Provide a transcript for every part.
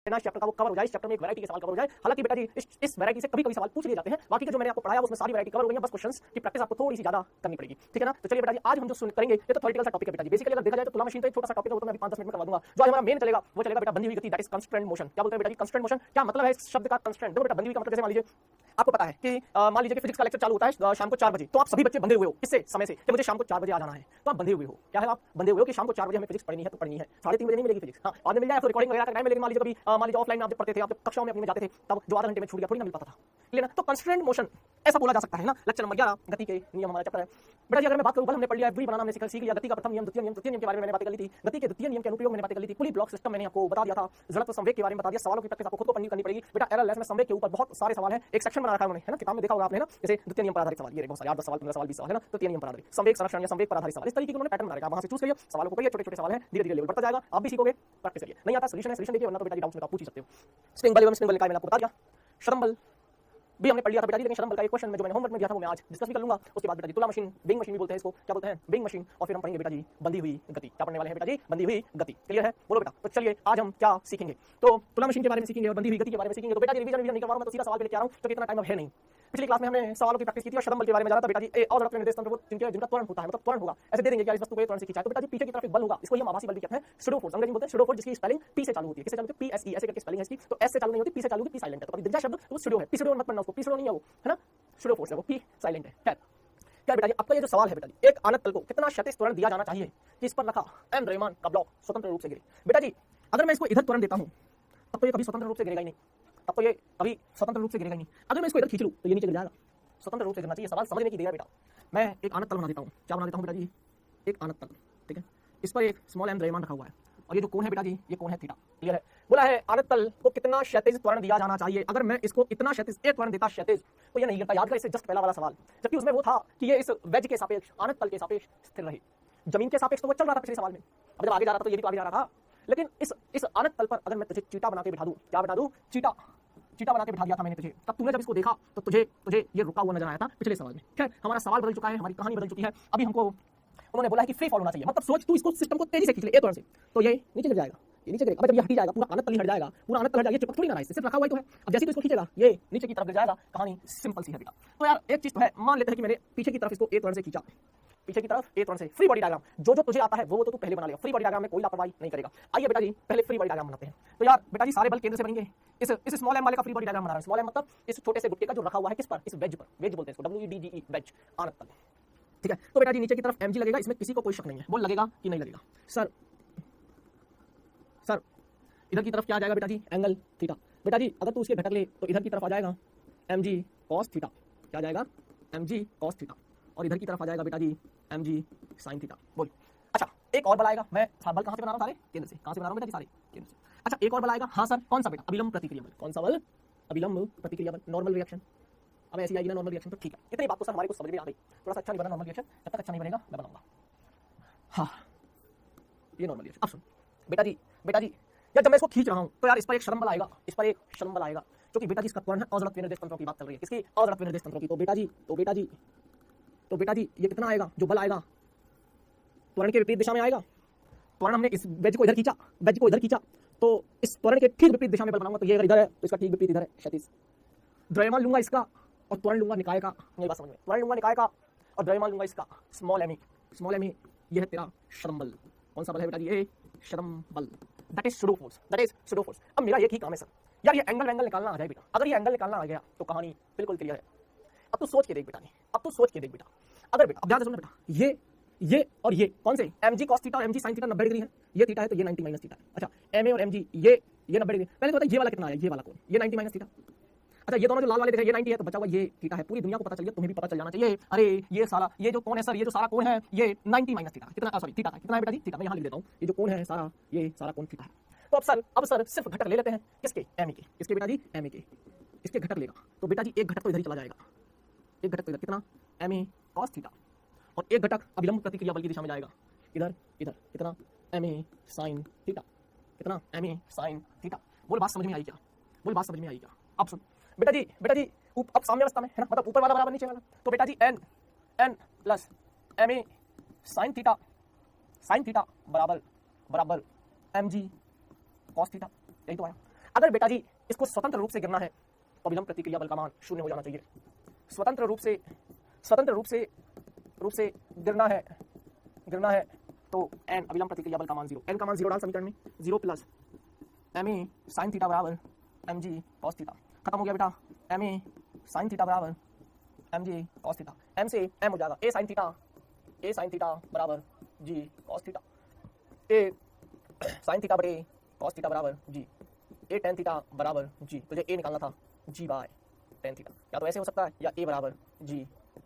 Chapter का वो cover हो जाए, इस चैप्टर में एक वैरायटी के सवाल कवर हो जाए। हालांकि बेटा जी इस वैरायटी से कभी-कभी सवाल पूछ लिए जाते हैं, बाकी का जो मैंने आपको पढ़ाया उसमें सारी वैरायटी कवर हो गई है, बस क्वेश्चंस की प्रैक्टिस आपको थोड़ी सी ज्यादा करनी पड़ेगी, ठीक है ना। तो चलिए बेटा जी आज हम जो करेंगे ये तो थ्योरेटिकल सा टॉपिक है बेटा जी। बेसिकली अगर देखा जाए तो तुला मशीन तो एक छोटा सा टॉपिक है, वो तो मैं अभी 5-10 मिनट में करवा दूंगा। जो आज हमारा मेन चलेगा वो चलेगा बेटा बंधी हुई गति, दैट इज कंस्ट्रेंट मोशन। क्या बोलते हैं बेटा जी कंस्ट्रेंट मोशन? क्या मतलब है इस शब्द का कंस्ट्रेंट? देखो बेटा बंधी हुई का मतलब जैसे मान लीजिए आपको पता है कि मान लीजिए कि फिजिक्स का लेक्चर चालू होता है शाम को 4 बजे, तो आप सभी बच्चे बंधे हुए हो किससे? समय से, कि मुझे शाम को 4 बजे आ जाना है, तो आप बंधे हुए हो। क्या है? आप बंधे हुए हो कि शाम को 4 बजे हमें फिजिक्स पढ़नी है, तो पढ़नी है। 3:30 बजे नहीं मिलेगी फिजिक्स, हाँ बाद में मिल जाए तो रिकॉर्डिंग वगैरह का टाइम मिलेगा। मान लीजिए कभी मान लीजिए ऑफलाइन में आप जब पढ़ते थे, आप जब कक्षाओं में अपनी में जाते थे, तब जो आधा घंटे में छूट गया थोड़ी ना मिल पाता था, क्लियर ना। तो कंस्ट्रेंट मोशन ऐसा बोला जा सकता है ना। लेक्चर नंबर 11 गति के नियम हमारा चैप्टर है बेटा जी। अगर मैं बात करूं, बल हमने पढ़ लिया, व्ही बनाना हमने सीख लिया, गति का प्रथम नियम, द्वितीय नियम, तृतीय नियम के बारे में मैंने बातें कर ली थी, गति के द्वितीय नियम के अनुप्रयोग मैंने बातें कर ली थी, पुली ब्लॉक सिस्टम मैंने आपको बता दिया था, जड़त्व संवेग के बारे में बता दिया। सवालों की प्रैक्टिस आपको खुद को करनी पड़ेगी बेटा। एररलेस में संवेग के ऊपर बहुत सारे सवाल हैं, एक सेक्शन बना रखा है उन्होंने, है ना, किताब में देखा होगा आपने ना, जैसे द्वितीय नियम पर आधारित सवाल, ये बहुत सारे 8-10 सवाल 15 सवाल 20 सवाल है ना, तृतीय नियम पर आधारित संवेग संरक्षण या संवेग पर आधारित सवाल, इस तरीके के उन्होंने पैटर्न बना रखा है। वहां से चूज करिए, सवालों को पढ़िए, छोटे-छोटे सवाल हैं, धीरे-धीरे लेवल बढ़ता जाएगा, आप भी सीखोगे, प्रैक्टिस करिए। नहीं आता सॉल्यूशन है, सॉल्यूशन देखिए, वरना तो बेटा जी डाउट्स में आप पूछ ही सकते हो। स्प्रिंग बल एवं स्प्रिंग बल का मैंने आपको बता दिया, श्रम बल भी हमने पढ़ लिया था बेटा जी, लेकिन श्रम बल का एक क्वेश्चन में जो मैंने होमवर्क में दिया था वो मैं आज डिस्कस भी कर लूंगा। उसके बाद बेटा जी तुला मशीन, बिंग मशीन भी बोलते हैं इसको, क्या बोलते हैं? बिंग मशीन। और फिर हम पढ़ेंगे बेटा जी बंधी हुई गति। क्या पढ़ने वाले हैं बेटा जी? बंधी हुई गति। क्लियर है? बोलो बेटा। तो चलिए आज हम क्या सीखेंगे? तो तुला मशीन के बारे में सीखेंगे और बंधी हुई गति के बारे में सीखेंगे। तो बेटा जी रिवीजन नहीं कर रहा हूं मैं, तो सीधा सवाल पे लेके आ रहा हूं, तो कितना टाइम अब है नहीं। पिछली क्लास में हमने सवालों की प्रैक्टिस की थी और श्रम बल के बारे में जाना था बेटा जी। और जड़त्व निर्देश तंत्र वो जिनका त्वरण होता है, मतलब त्वरण होगा, ऐसे दे देंगे कि इस वस्तु को त्वरण से खींचा है, तो बेटा जी पीछे की तरफ एक बल होगा, इसको हम आभासी बल भी कहते हैं, सूडो फोर्स, अंग्रेजी में बोलते हैं सूडो फोर्स, जिसकी स्पेलिंग पी से चालू होती है। किससे चालू होती है? पीएसई, ऐसे करके स्पेलिंग है इसकी। तो एस से चालू नहीं होती, पी से चालू होती, पी साइलेंट है, तो कभी दिख जाए शब्द तो सूडो है, पी सूडो मत पढ़ना उसको, पी सूडो नहीं है वो, है ना, सूडो फोर्स है वो, पी साइलेंट है। क्या बेटा जी आपका ये जो सवाल है बेटा जी, एक आनत तल को कितना क्षैतिज त्वरण दिया जाना चाहिए कि इस पर रखा एम रेमान का ब्लॉक स्वतंत्र रूप से गिरे? बेटा जी अगर मैं इसको इधर त्वरण देता हूं तब तो ये कभी स्वतंत्र रूप से गिरेगा ही नहीं, तब तो ये कभी स्वतंत्र रूप से गिरेगा ही नहीं। अगर मैं इसको इधर खींच लूं तो ये नीचे गिर जाएगा, स्वतंत्र रूप से गिरना चाहिए। सवाल समझने की देर बेटा। मैं एक आनत तल बना देता हूं, क्या बना देता हूं बेटा जी? एक आनत तल, ठीक है, इस पर एक स्मॉल एम द्रव्यमान रखा हुआ है और ये जो कोण है बेटा जी, ये कोण है थीटा। क्लियर है? बोला है आनत तल को कितना क्षैतिज त्वरण दिया जाना चाहिए। अगर मैं इसको इतना क्षैतिज एक त्वरण देता क्षैतिज तो ये नहीं गिरता। याद कर इससे जस्ट पहला वाला सवाल, जबकि उसमें वो था कि ये इस वेज के सापेक्ष, आनत तल के सापेक्ष स्थिर रहे। जमीन के सापेक्ष तो वो चल रहा था पिछले सवाल में, अब जब आगे जा रहा था तो ये भी तो आगे जा रहा था। लेकिन इस आनत तल पर अगर मैं तुझे चीटा बना के बिठा दूं, क्या बिठा दूं? चीटा बना के बिठा दिया था मैंने तुझे, तब तूने जब इसको देखा तो तुझे ये रुका हुआ नजर आया था पिछले सवाल में। खैर हमारा सवाल बदल चुका है, हमारी कहानी बदल चुकी है। अभी हमको उन्होंने बोला है कि फ्री फॉल होना चाहिए, मतलब सोच तू इसको सिस्टम को तेजी से खींच ले एक त्वरण से, तो ये नीचे गिर जाएगा, ये नीचे गिरेगा। अब जब ये हट जाएगा, पूरा आनत तल ही हट जाएगा, पूरा आनत तल हट जाएगा, ये चिपक थोड़ी ना रहा है, सिर्फ रखा हुआ ही तो है। अब जैसे ही इसको खींचेगा ये नीचे की तरफ गिर जाएगा। कहानी सिंपल सी है बेटा। तो यार एक चीज तो है, मान लेते हैं कि मैंने पीछे की तरफ इसको एक त्वरण से खींचा, पीछे की तरफ एक त्वरण से। फ्री बॉडी डायग्राम जो तुझे आता है वो तो तू पहले बना लेगा, फ्री बॉडी डायग्राम में कोई लापरवाही नहीं करेगा। आइए बेटा जी पहले फ्री बॉडी डायग्राम बनाते हैं। तो यार बेटा जी सारे बल केंद्र से बनेंगे। इस स्मॉल एम वाले का फ्री बॉडी डायग्राम बना रहा है। स्मॉल एम मतलब इस छोटे से गुटके का जो रखा हुआ है किस पर? इस वेज पर, वेज बोलते हैं इसको, WEDGE वेज, आनत तल, ठीक है। तो बेटा जी नीचे की तरफ mg लगेगा, इसमें किसी को कोई शक नहीं है। बोल लगेगा कि नहीं लगेगा? सर इधर की तरफ क्या आ जाएगा बेटा जी? Angle theta. बेटा जी अगर तू उसके घटक ले तो इधर की तरफ आ जाएगा mg cos थीटा, क्या आ जाएगा? mg cos theta. और इधर की तरफ आ जाएगा बेटा जी mg sin थीटा। बोल। अच्छा एक और बल आएगा, मैं बल कहां से बना रहा हूं? सारे केंद्र से। कहां से बना रहा हूं बेटा जी? सारे केंद्र से। अच्छा एक और बल आएगा, हाँ सर कौन सा बेटा? अभिलंब प्रतिक्रिया बल। कौन सा बल? अभिलंब प्रतिक्रिया बल, नॉर्मल रिएक्शन। अब ऐसी आएगी ना नॉर्मल रिएक्शन, तो ठीक है। इतनी बात तो सर हमारे को समझ में आ गई। थोड़ा सा अच्छा नहीं बना नॉर्मल रिएक्शन, जब तक अच्छा नहीं बनेगा मैं बनाऊंगा। हाँ ये नॉर्मल रिएक्शन। अब सुन बेटा जी यार जब मैं इसको खींच रहा हूं तो यार इस पर एक श्रम बल आएगा, इस पर एक श्रम बल आएगा, जो कि बेटा जी इसका त्वरण है। अजड़त्व निर्देश तंत्रों की बात चल रही है, किसकी? अजड़त्व निर्देश तंत्रों की। तो बेटा जी ये कितना आएगा? जो बल आएगा त्वरण के विपरीत दिशा में आएगा। त्वरण हमने इस वेज को इधर खींचा, वेज को इधर खींचा, तो इस त्वरण के ठीक विपरीत दिशा में बल बनाऊंगा। तो ये अगर इधर है तो इसका ठीक विपरीत इधर है, क्षैतिज। द्रव्यमान लूंगा इसका और त्वरण लूंगा निकाय का। मेरी बात समझ में? त्वरण लूंगा निकाय का और द्रव्यमान लूंगा इसका, स्मॉल एम। ये है तेरा श्रम बल। कौन सा बल है बेटा जी? ये श्रम बल, दैट इज सूडो फोर्स। अब मेरा एक ही काम है सर, यार ये एंगल निकालना आ जाए बेटा। अगर ये एंगल निकालना आ गया तो कहानी बिल्कुल क्लियर है। अब तू सोच के देख बेटा, अगर बेटा अब ध्यान से सुनना बेटा, ये और ये कौन से? mg cos थीटा और mg sin थीटा 90 डिग्री है। ये थीटा है तो ये 90 माइनस थीटा है। अच्छा ma और mg ये 90 डिग्री। पहले तो बता ये वाला कितना है? ये वाला कोण, ये 90 माइनस थीटा। अच्छा ये दोनों जो लाल वाले दिख रहे हैं ये 90 है, तो बचा हुआ ये थीटा है। पूरी दुनिया को पता चल गया, तुम्हें भी पता चल जाना चाहिए। अरे ये सारा ये जो कोण है सर, ये जो सारा कोण है ये 90 माइनस थीटा कितना, सॉरी थीटा है। कितना है बेटा जी? थीटा। मैं यहाँ लिख देता हूँ, ये जो कोण है सारा, ये सारा कोण थीटा है। तो अब सर सिर्फ घटक ले लेते हैं, किसके? ma के। किसके बेटा जी? ma के। इसके घटक लेगा तो बेटा जी एक घटक तो इधर ही चला जाएगा, एक घटक तो इधर, कितना? ma cos थीटा, और एक घटक अभिलंब प्रतिक्रिया बल की दिशा में जाएगा, इधर कितना? ma sin थीटा, कितना? ma sin theta. बोल बात समझ में आई क्या? अब सुन बेटा जी अब साम्यावस्था में है ना, मतलब ऊपर वाला बराबर नीचे वाला। तो बेटा जी n plus ma sin theta बराबर mg cos थीटा, यही तो आया। अगर बेटा जी इसको स्वतंत्र रूप से गिरना है तो अभिलंब प्रतिक्रिया बल का मान 0 हो जाना चाहिए। स्वतंत्र रूप से गिरना है तो n अभिलंब प्रतिक्रिया बल का मान 0, n का मान 0 डाल समीकरण में, 0 प्लस ma sin थीटा बराबर mg cos थीटा। खत्म हो गया बेटा, ma sin थीटा बराबर mg cos थीटा। m से m हो जाएगा a sin थीटा बराबर g cos theta, a sin theta बटे cos थीटा बराबर g, a tan थीटा बराबर g। तुझे a निकालना था g बाय tan थीटा, या तो ऐसे हो सकता है या a बराबर g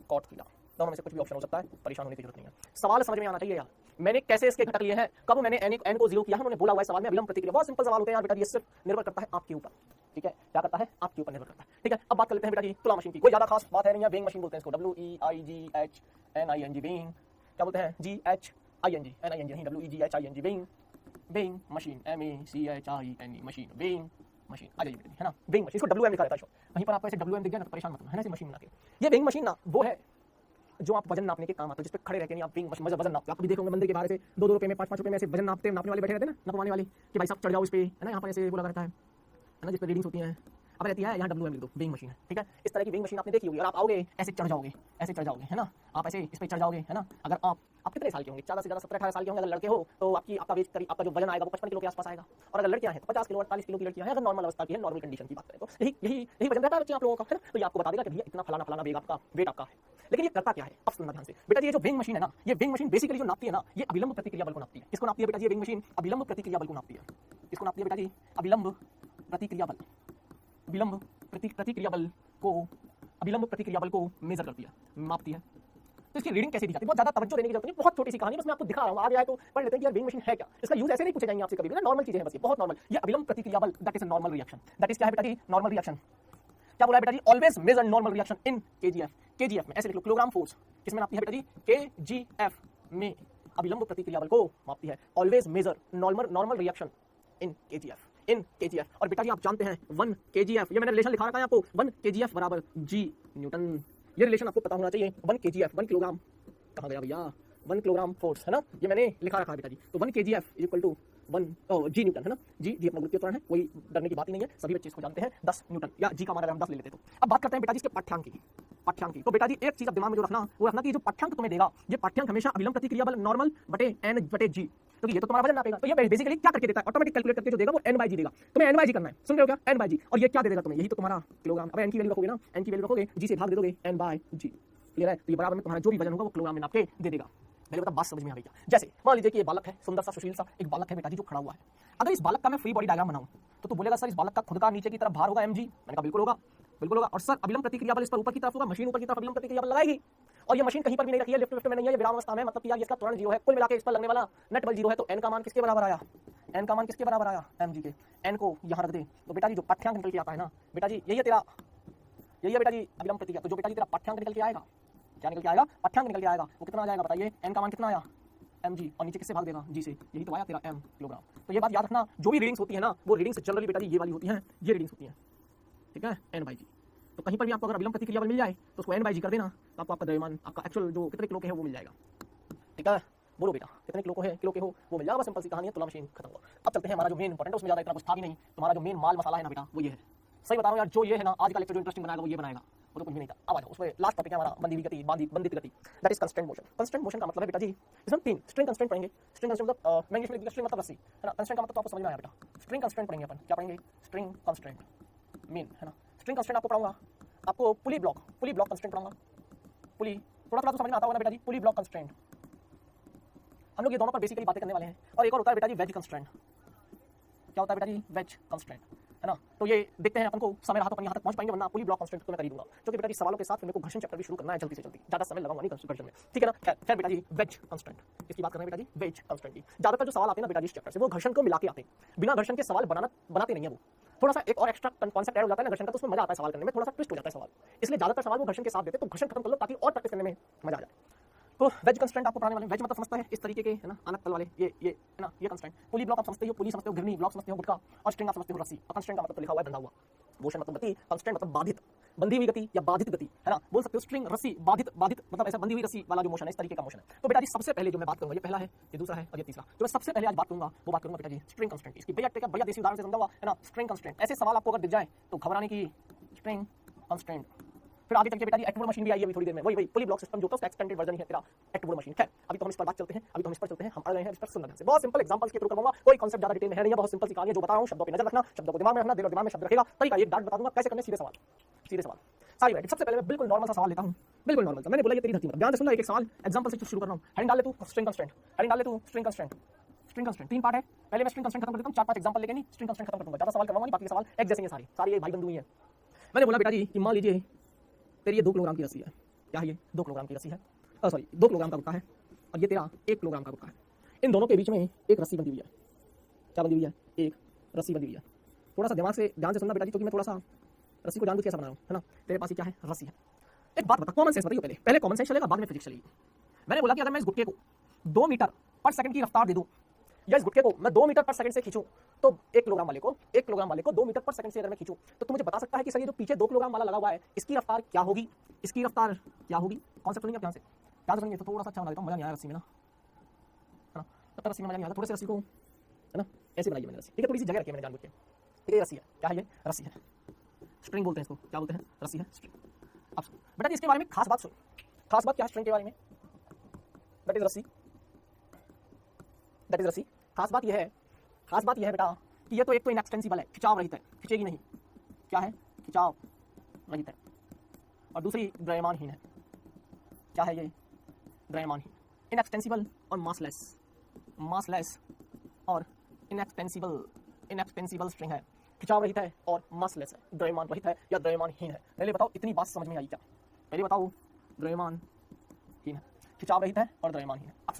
cot थीटा, दोनों में से कुछ भी ऑप्शन हो सकता है, परेशान होने की जरूरत नहीं है। सवाल समझ में आना चाहिए यार, मैंने कैसे इसके घटक लिए हैं, कब मैंने n को 0 किया है, उन्होंने बोला हुआ है सवाल में अभिलंब प्रतिक्रिया। बहुत सिंपल सवाल होते हैं यार बेटा, ये सिर्फ निर्भर करता है आपके ऊपर, ठीक है, क्या करता है, आपके ऊपर निर्भर करता है, ठीक है। अब बात कर लेते हैं बेटा जी तुला मशीन की, कोई ज्यादा खास बात है नहीं है, वेइंग मशीन बोलते हैं इसको, WEIGHNING वेइंग, क्या बोलते हैं, GHING नहीं WEGHING weighing machine, MACHINE machine, weighing machine आ जाइए बेटा, है ना, वेइंग मशीन, इसको WM लिखा रहता है, कहीं पर आपको ऐसे WM दिख गया ना तो परेशान मत होना, है ना, ऐसे मशीन बना के। ये वेइंग मशीन ना वो है जो आप वजन नापने के काम आते हैं, जिस पे खड़े रहकर नहीं आप वेइंग मशीन वजन नापते, आप भी देखोगे मंदिर के बाहर से 2-2 रुपए में 5-5 रुपए में ऐसे वजन नापने वाले बैठे रहते हैं ना, नपवाने वाले, कि भाई साहब चढ़ जाओ इस पे, है ना, यहाँ पर ऐसे वो लगा रहता है ना, जिस पे रीडिंग्स होती हैं, अब रहती है यहाँ WM लिख दो, वेइंग मशीन है, ठीक है। इस तरह की वेइंग मशीन आपने देखी होगी, और आप आओगे ऐसे चढ़ जाओगे, है ना, आप ऐसे इस पे चढ़ जाओगे, है ना। अगर आप कितने साल के होंगे, ज़्यादा से ज़्यादा 17-18 साल के होंगे, अगर लड़के हो तो आपका वेट करीब, आपका जो वजन आएगा वो 55 किलो के आसपास आएगा, और अगर लड़कियां हैं तो 50 किलो 48 किलो की लड़कियां हैं, अगर नॉर्मल अवस्था की है, नॉर्मल कंडीशन की बात करें तो यही वजन रहता है बच्चे आप लोगों का, है ना। तो ये आपको बता देगा कि भैया इतना फलाना वेट आपका है। लेकिन ये करता क्या है, अब सुनना ध्यान से बेटा, ये जो वेइंग मशीन है ना, ये वेइंग मशीन बेसिकली जो नापती है ना, ये अभिलंब प्रतिक्रिया बल को नापती है। किसको नापती है बेटा जी, ये वेइंग मशीन अभिलंब प्रतिक्रिया बल को नापती है। किसको नापती है बेटा जी, अभिलंब प्रतिक्रिया बल को मेजर करती है, मापती है। तो इसकी रीडिंग कैसे दी जाती है, बहुत ज्यादा तवज्जो देने की जरूरत नहीं, बहुत छोटी सी कहानी, बस मैं आपको दिखा रहा हूँ, आ गया है तो पढ़ लेते हैं कि यार वेइंग मशीन है क्या। इसका यूज ऐसे नहीं पूछे जाएंगे आपसे कभी, नॉर्मल चीजें हैं बस, ये बहुत नॉर्मल। ये अभिलंब प्रतिक्रिया बल, that is a normal reaction, that is क्या है बेटा जी, नॉर्मल रिएक्शन। क्या बोला है बेटा जी, always major normal reaction in KGF में, ऐसे लिख लो, किलोग्राम फोर्स किसमें नापती है बेटा जी, केजीएफ में अभिलंब प्रतिक्रिया बल को मापती है। Always major normal reaction in KGF. और बेटा जी आप जानते हैं 1 kgf, ये मैंने रिलेशन लिखा रखा है आपको, 1 kgf बराबर g न्यूटन, ये रिलेशन आपको पता होना चाहिए। 1 kgf 1 किलोग्राम कहाँ गया भैया, 1 किलोग्राम फोर्स, है ना, ये मैंने लिखा रखा है बेटा जी। तो 1 kgf equal to 1 g newton, है ना, जी अपना गुरुत्वीय त्वरण है, कोई डरने की बात ही नहीं है, सभी बच्चे इसको जानते हैं, 10 न्यूटन, या g का मान अगर हम 10 ले लेते तो। अब बात करते हैं बेटा जी इसके पाठ्यांक की। तो बेटा जी एक चीज अब दिमाग में जो रखना, वो रखना कि जो पाठ्यांक तुम्हें देगा, ये पाठ्यांक हमेशा अभिलंब प्रतिक्रिया बल नॉर्मल बटे n बटे g, क्योंकि ये तो तुम्हारा वजन नापेगा। तो ये बेसिकली क्या करके देता है, ऑटोमेटिक कैलकुलेट करके जो देगा वो n/g देगा, तुम्हें n/g करना है, सुन रहे हो क्या, n/g, और ये क्या दे देगा तुम्हें, यही तो तुम्हारा किलोग्राम। अब n की वैल्यू रखोगे ना, n की वैल्यू रखोगे, g से भाग दे दोगे, n/g, क्लियर है। तो ये बराबर में तुम्हारा जो भी वजन होगा वो किलोग्राम में नाप के दे देगा। पहले बता, बात समझ में आ गई क्या। जैसे मान लीजिए कि ये बालक है, सुंदर सा सुशील सा एक बालक है बेटा जी जो खड़ा हुआ है। अगर इस बालक का मैं फ्री बॉडी डायग्राम बनाऊं तो बोलेगा सर इस बालक का खुद का नीचे की तरफ भार होगा mg, मैंने कहा बिल्कुल होगा। और सर अभिलंब प्रतिक्रिया बल इस पर ऊपर की तरफ होगा, मशीन ऊपर की तरफ अभिलंब प्रतिक्रिया बल लगाएगी, और ये मशीन कहीं पर भी नहीं रखी है, लिफ्ट में नहीं है, ये विराम अवस्था में, मतलब कि यार इसका त्वरण 0 है, कुल मिलाकर इस पर लगने वाला नेट बल 0 है। तो n का मान किसके बराबर आया, mg के, n को यहाँ रख दे। तो बेटा जी जो पाठ्यांक निकल के आता है ना बेटा जी, यही है बेटा जी अभिलंब प्रतिक्रिया। तो जो बेटा जी तेरा पाठ्यांक निकल के आएगा, क्या निकल के आएगा, पाठ्यांक निकल के आएगा, वो कितना आ जाएगा बताइए, n का मान कितना आया mg, और नीचे किससे भाग देगा, g से, यही तो आया तेरा m किलोग्राम। तो ये बात याद रखना, जो भी रीडिंग्स होती है ना वो रीडिंग्स जनरली बेटा जी ये वाली होती हैं, ये रीडिंग्स होती हैं, ठीक है, n/g। तो कहीं पर भी आपको अगर अभिलंब प्रतिक्रिया बल मिल जाए तो उसको n/g कर देना, तो आपको आपका द्रव्यमान, आपका एक्चुअल जो कितने किलो के है वो मिल जाएगा, ठीक है। बोलो बेटा कितने किलो के हो वो मिल जाएगा, बस सिंपल सी कहानी है, तुला मशीन खत्म हुआ। अब चलते हैं हमारा जो मेन इंपॉर्टेंट है, उसमें ज्यादा इतना कुछ था भी नहीं, तुम्हारा जो मेन माल मसाला है ना बेटा वो ये है। सही बता रहा हूँ यार, जो ये है ना आज का लेक्चर जो इंटरेस्टिंग बनाएगा वो ये बनाएगा, वो तो कुछ भी नहीं था। अब आ जाओ उसमें, लास्ट टॉपिक है हमारा बंधित गति, that is constant motion. Constant motion का मतलब है बेटा जी, इसमें 3 स्ट्रिंग कंस्टेंट पढ़ेंगे। स्ट्रिंग कंस्टेंट मतलब मैं इंग्लिश में लिखूंगा स्ट्रिंग मतलब रस्सी, है ना, कंस्टेंट का मतलब तो आपको समझ में आया बेटा। स्ट्रिंग कंस्टेंट पढ़ेंगे अपन, क्या पढ़ेंगे, स्ट्रिंग कंस्टेंट मेन, है ना। स्ट्रिंग कंस्टेंट आपको पढ़ाऊंगा, आपको पुली ब्लॉक कंस्टेंट पढ़ाऊंगा। पुली थोड़ा तो समझ में आता होगा ना बेटा जी, पुली ब्लॉक कंस्टेंट, हम लोग ये दोनों पर बेसिकली बातें करने वाले हैं। और एक और होता है बेटा जी वेज कंस्ट्रेंट। क्या होता है बेटा जी, वेज कंस्ट्रेंट, है ना। तो ये देखते हैं अपन को, समय रहा तो अपन यहाँ तक पहुंच पाएंगे, वरना पुली ब्लॉक कंस्ट्रेंट तो मैं कर ही दूंगा, क्योंकि बेटा जी सवालों के साथ मेरे को घर्षण चैप्टर भी शुरू करना है जल्दी से जल्दी, ज्यादा समय लगाऊंगा नहीं घर्षण में, ठीक है ना। खैर बेटा जी वेज कंस्ट्रेंट, इसकी बात कर रहे हैं बेटा जी, वेज कंस्ट्रेंट की। ज्यादातर जो सवाल आते हैं ना बेटा जी इस चैप्टर से, वो घर्षण को मिला के आते हैं, बिना घर्षण के सवाल बनाते नहीं है। वो थोड़ा सा एक और एक्स्ट्रा कॉन्सेप्ट ऐड हो जाता है ना घर्षण का, तो उसमें मजा आता है सवाल करने में, थोड़ा सा ट्विस्ट हो जाता है सवाल, इसलिए ज्यादातर सवाल वो घर्षण के साथ देते, तो घर्षण खत्म कर लो ताकि और प्रैक्टिस करने में मजा आ जाए। तो वेज कंस्टेंट आपको पढ़ाने वाले, वेज मतलब समझता है इस तरीके के, है ना, अनक तल वाले, ये है ना, ये कंस्टेंट। पुली ब्लॉक आप समझते हो, पुली समझते हो, घिरनी ब्लॉक समझते हो, गुटका, और स्ट्रिंग आप समझते हो रस्सी, और कंस्टेंट का मतलब तो लिखा हुआ है बंधा हुआ। मोशन मतलब गति, कंस्टेंट मतलब बाधित, बंधी हुई गति या बाधित गति, है ना, बोल सकते हो स्ट्रिंग, रस्सी, बाधित, बाधित मतलब ऐसा बंधी हुई रस्सी वाला जो मोशन है, इस तरीके का मोशन है। तो बेटा जी सबसे पहले जो मैं बात करूंगा, ये पहला है, ये दूसरा है और ये तीसरा, जो मैं सबसे पहले आज बात करूंगा वो बात करूंगा बेटा जी स्ट्रिंग कंस्टेंट। इसकी बढ़िया देसी उदाहरण से समझा हुआ है ना, स्ट्रिंग कंस्टेंट। ऐसे सवाल आपको अगर दिख जाए तो घबराने की, स्ट्रिंग कंस्टेंट। फिर आगे चल के बेटा जी एक्टबोर्ड मशीन भी आई है अभी थोड़ी देर में, वही पुली ब्लॉक सिस्टम जो होता है, एक्सटेंडेड वर्जन ही है तेरा एक्टबोर्ड मशीन। खैर अभी तो हम इस पर बात चलते हैं, हम आ गए हैं इस पर, सुनना ध्यान से। बहुत सिंपल एग्जांपल्स के थ्रू करवाऊंगा, कोई कांसेप्ट ज्यादा डिटेल में है नहीं, बहुत सिंपल सी कहानी है जो बता रहा हूं। शब्दों पे नजर रखना, शब्दों को दिमाग में रखना, दिल और दिमाग में शब्द रखेगा, तरीका एक डार्ट बता दूंगा कैसे करने, सीधे सवाल सारी वैरायटी। सबसे पहले मैं बिल्कुल नॉर्मल सा सवाल लेता हूं, बिल्कुल नॉर्मल सा। मैंने बोला ये तेरी धरती पर, ध्यान से सुनना, एक सवाल एग्जांपल से शुरू कर रहा हूं। हेडिंग डाल ले तू स्ट्रिंग कंस्टेंट, हेडिंग डाल ले तू स्ट्रिंग कंस्टेंट। तीन पार्ट है, पहले मैं स्ट्रिंग कंस्टेंट खत्म कर देता हूं, 4-5 एग्जांपल लेके नहीं स्ट्रिंग कंस्टेंट खत्म कर दूंगा, ज्यादा सवाल करवाऊंगा नहीं, बाकी सवाल एक जैसे ही सारी ये भाई बंधु ही है। मैंने बोला बेटा जी कि मान लीजिए तेरी ये 2 किलोग्राम की रस्सी है, क्या है ये 2 किलोग्राम की रस्सी है, सॉरी 2 किलोग्राम का गुटका है, और ये तेरा 1 किलोग्राम का गुटका है। इन दोनों के बीच में एक रस्सी बंधी हुई है, क्या बंधी हुई है, एक रस्सी बंधी हुई है। थोड़ा सा दिमाग से ध्यान से सुनना बेटा जी, क्योंकि मैं थोड़ा सा रस्सी को जानबूझ के ऐसा बना रहा हूं, है ना। तेरे पास क्या है, रस्सी है। एक बात बता, कॉमन सेंस बताइए, पहले कॉमन सेंस चलेगा, बाद में फिजिक्स चलेगी। मैंने बोला कि अगर मैं इस गुटके को 2 मीटर पर सेकंड की रफ्तार दे दूं, या इस गुटके को मैं 2 मीटर पर सेकंड से खींचूं, तो 1 किलोग्राम वाले को 2 मीटर पर सेकंड से अगर मैं खींचूं, तो तू मुझे बता सकता है कि सर ये जो पीछे 2 किलोग्राम वाला लगा हुआ है, इसकी रफ्तार क्या होगी, इसकी रफ्तार क्या होगी। कॉन्सेप्ट सुनिए ध्यान से, ध्यान से सुनिए, तो थोड़ा सा अच्छा बना देता हूं, मजा नहीं आया रस्सी में ना, है ना, तब तक रस्सी में मजा नहीं आया, थोड़े से रस्सी को, है ना, ऐसे बनाई मैंने रस्सी, ठीक है, थोड़ी सी जगह रखी है मैंने जानबूझ के। ये रस्सी है, क्या है ये, रस्सी है, स्ट्रिंग बोलते हैं इसको, क्या बोलते हैं, रस्सी है, स्ट्रिंग। अब बेटा इसके बारे में खास बात सुन, खास बात क्या है स्ट्रिंग के बारे में, दैट इज रस्सी, खास बात यह है बेटा कि ये तो एक तो इनएक्सटेंसिबल है, खिंचाव रहित है, खिंचेगी नहीं, क्या है, खिंचाव रहित है, और दूसरी द्रव्यमानहीन है, क्या है ये, द्रव्यमानहीन। इनएक्सटेंसिबल और मासलेस और इनएक्सटेंसिबल स्ट्रिंग है, खिंचाव रहित है और मासलेस है, द्रव्यमान रहित है या द्रव्यमानहीन है। पहले बताओ इतनी बात समझ में आई क्या, पहले बताओ, द्रव्यमानहीन है, खिंचाव रहित है और द्रव्यमानहीन है। अब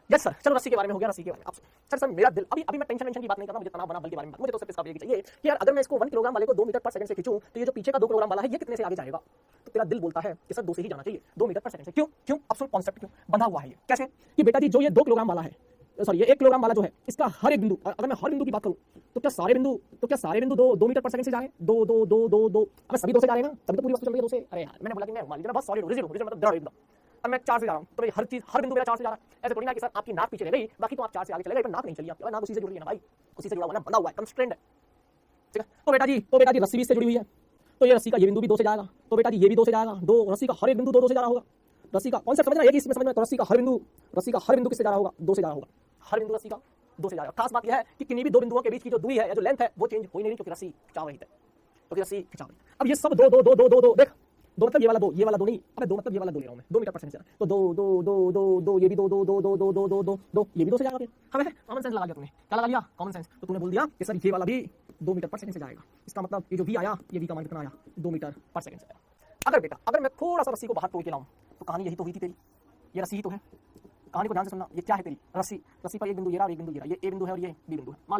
यस सर, चलो रस्सी के बारे में हो गया, रस्सी के बारे में आप सर मेरा दिल अभी मैं टेंशन की बात नहीं कर रहा, मुझे तनाव बना बल के बारे में, मुझे तो सिर्फ इसका चाहिए कि यार अगर मैं इसको 1 किलोग्राम वाले को 2 मीटर पर सेकंड से खींचूं, तो ये जो पीछे का 2 किलोग्राम वाला है ये कितने से आगे जाएगा। तो तेरा दिल बोलता है कि सर 2 से ही जाना चाहिए, 2 मीटर पर सेकंड से। क्यों अब सुन कॉन्सेप्ट, क्यों बंधा हुआ है ये, कैसे कि बेटा जी जो ये 2 किलोग्राम वाला है, सॉरी ये 1 किलोग्राम वाला जो है, इसका हर एक बिंदु, अगर मैं हर बिंदु की बात करूं, तो क्या सारे बिंदु 2 मीटर पर सेकंड से जा रहे हैं, 2 अब सभी 2 से जा रहे हैं ना, तभी तो पूरी वस्तु चल रही है 2 से। अरे यार मैंने बोला कि मैं मान लीजिए बहुत सॉलिड मतलब दृढ़ एकदम, अब मैं 4 से जा रहा हूं, तो भाई हर बिंदु मेरा 4 से जा रहा है। ऐसे थोड़ी ना कि सर आपकी नाक पीछे रह गई, बाकी तो आप 4 से आगे चले गए, पर नाक नहीं चली आपकी, नाक उसी से जुड़ी है ना भाई, उसी से जुड़ा हुआ ना, बंधा हुआ है, कंस्ट्रेंड है, ठीक है। तो बेटा जी रस्सी भी इससे जुड़ी हुई है, तो ये रस्सी का ये बिंदु भी 2 से जाएगा, तो बेटा जी ये भी 2 से जाएगा, रस्सी का हर एक बिंदु 2 से जा रहा होगा। रस्सी का कॉन्सेप्ट समझना, एक इसमें समझना, तो रस्सी का हर बिंदु किससे जा रहा होगा, 2 से जा रहा होगा, हर बिंदु रस्सी का 2 से जा रहा है। खास बात यह है कि किन्हीं भी 2 बिंदुओं के बीच की जो दूरी है या जो लेंथ है वो चेंज हो ही नहीं, क्योंकि रस्सी खिंचाव रहित है, क्योंकि रस्सी खिंचाव रहित है। अब ये सब 2 देख, 2 मतलब ये वाला 2 नहीं, अबे 2 मतलब ये वाला 2 ले रहा हूं मैं, 2 मीटर पर सेकंड से, तो 2 ये भी 2 ये भी 2 से जाएगा। फिर हमें कॉमन सेंस लगा लिया तूने, क्या लगा लिया, कॉमन सेंस। तो तूने बोल दिया कि सर ये वाला भी 2 मीटर पर सेकंड से जाएगा, इसका मतलब ये जो v आया, ये v का मान कितना आया, 2 मीटर पर सेकंड से आया। अगर मैं थोड़ा सा रस्सी को बाहर तोड़ के लाऊं, तो कहानी यही तो हुई थी तेरी, ये रस्सी ही तो है। कहानी को ध्यान से सुनना, ये क्या है तेरी रस्सी पर एक बिंदु ये रहा और एक बिंदु ये रहा, ये ए बिंदु है और ये बी बिंदु है, मान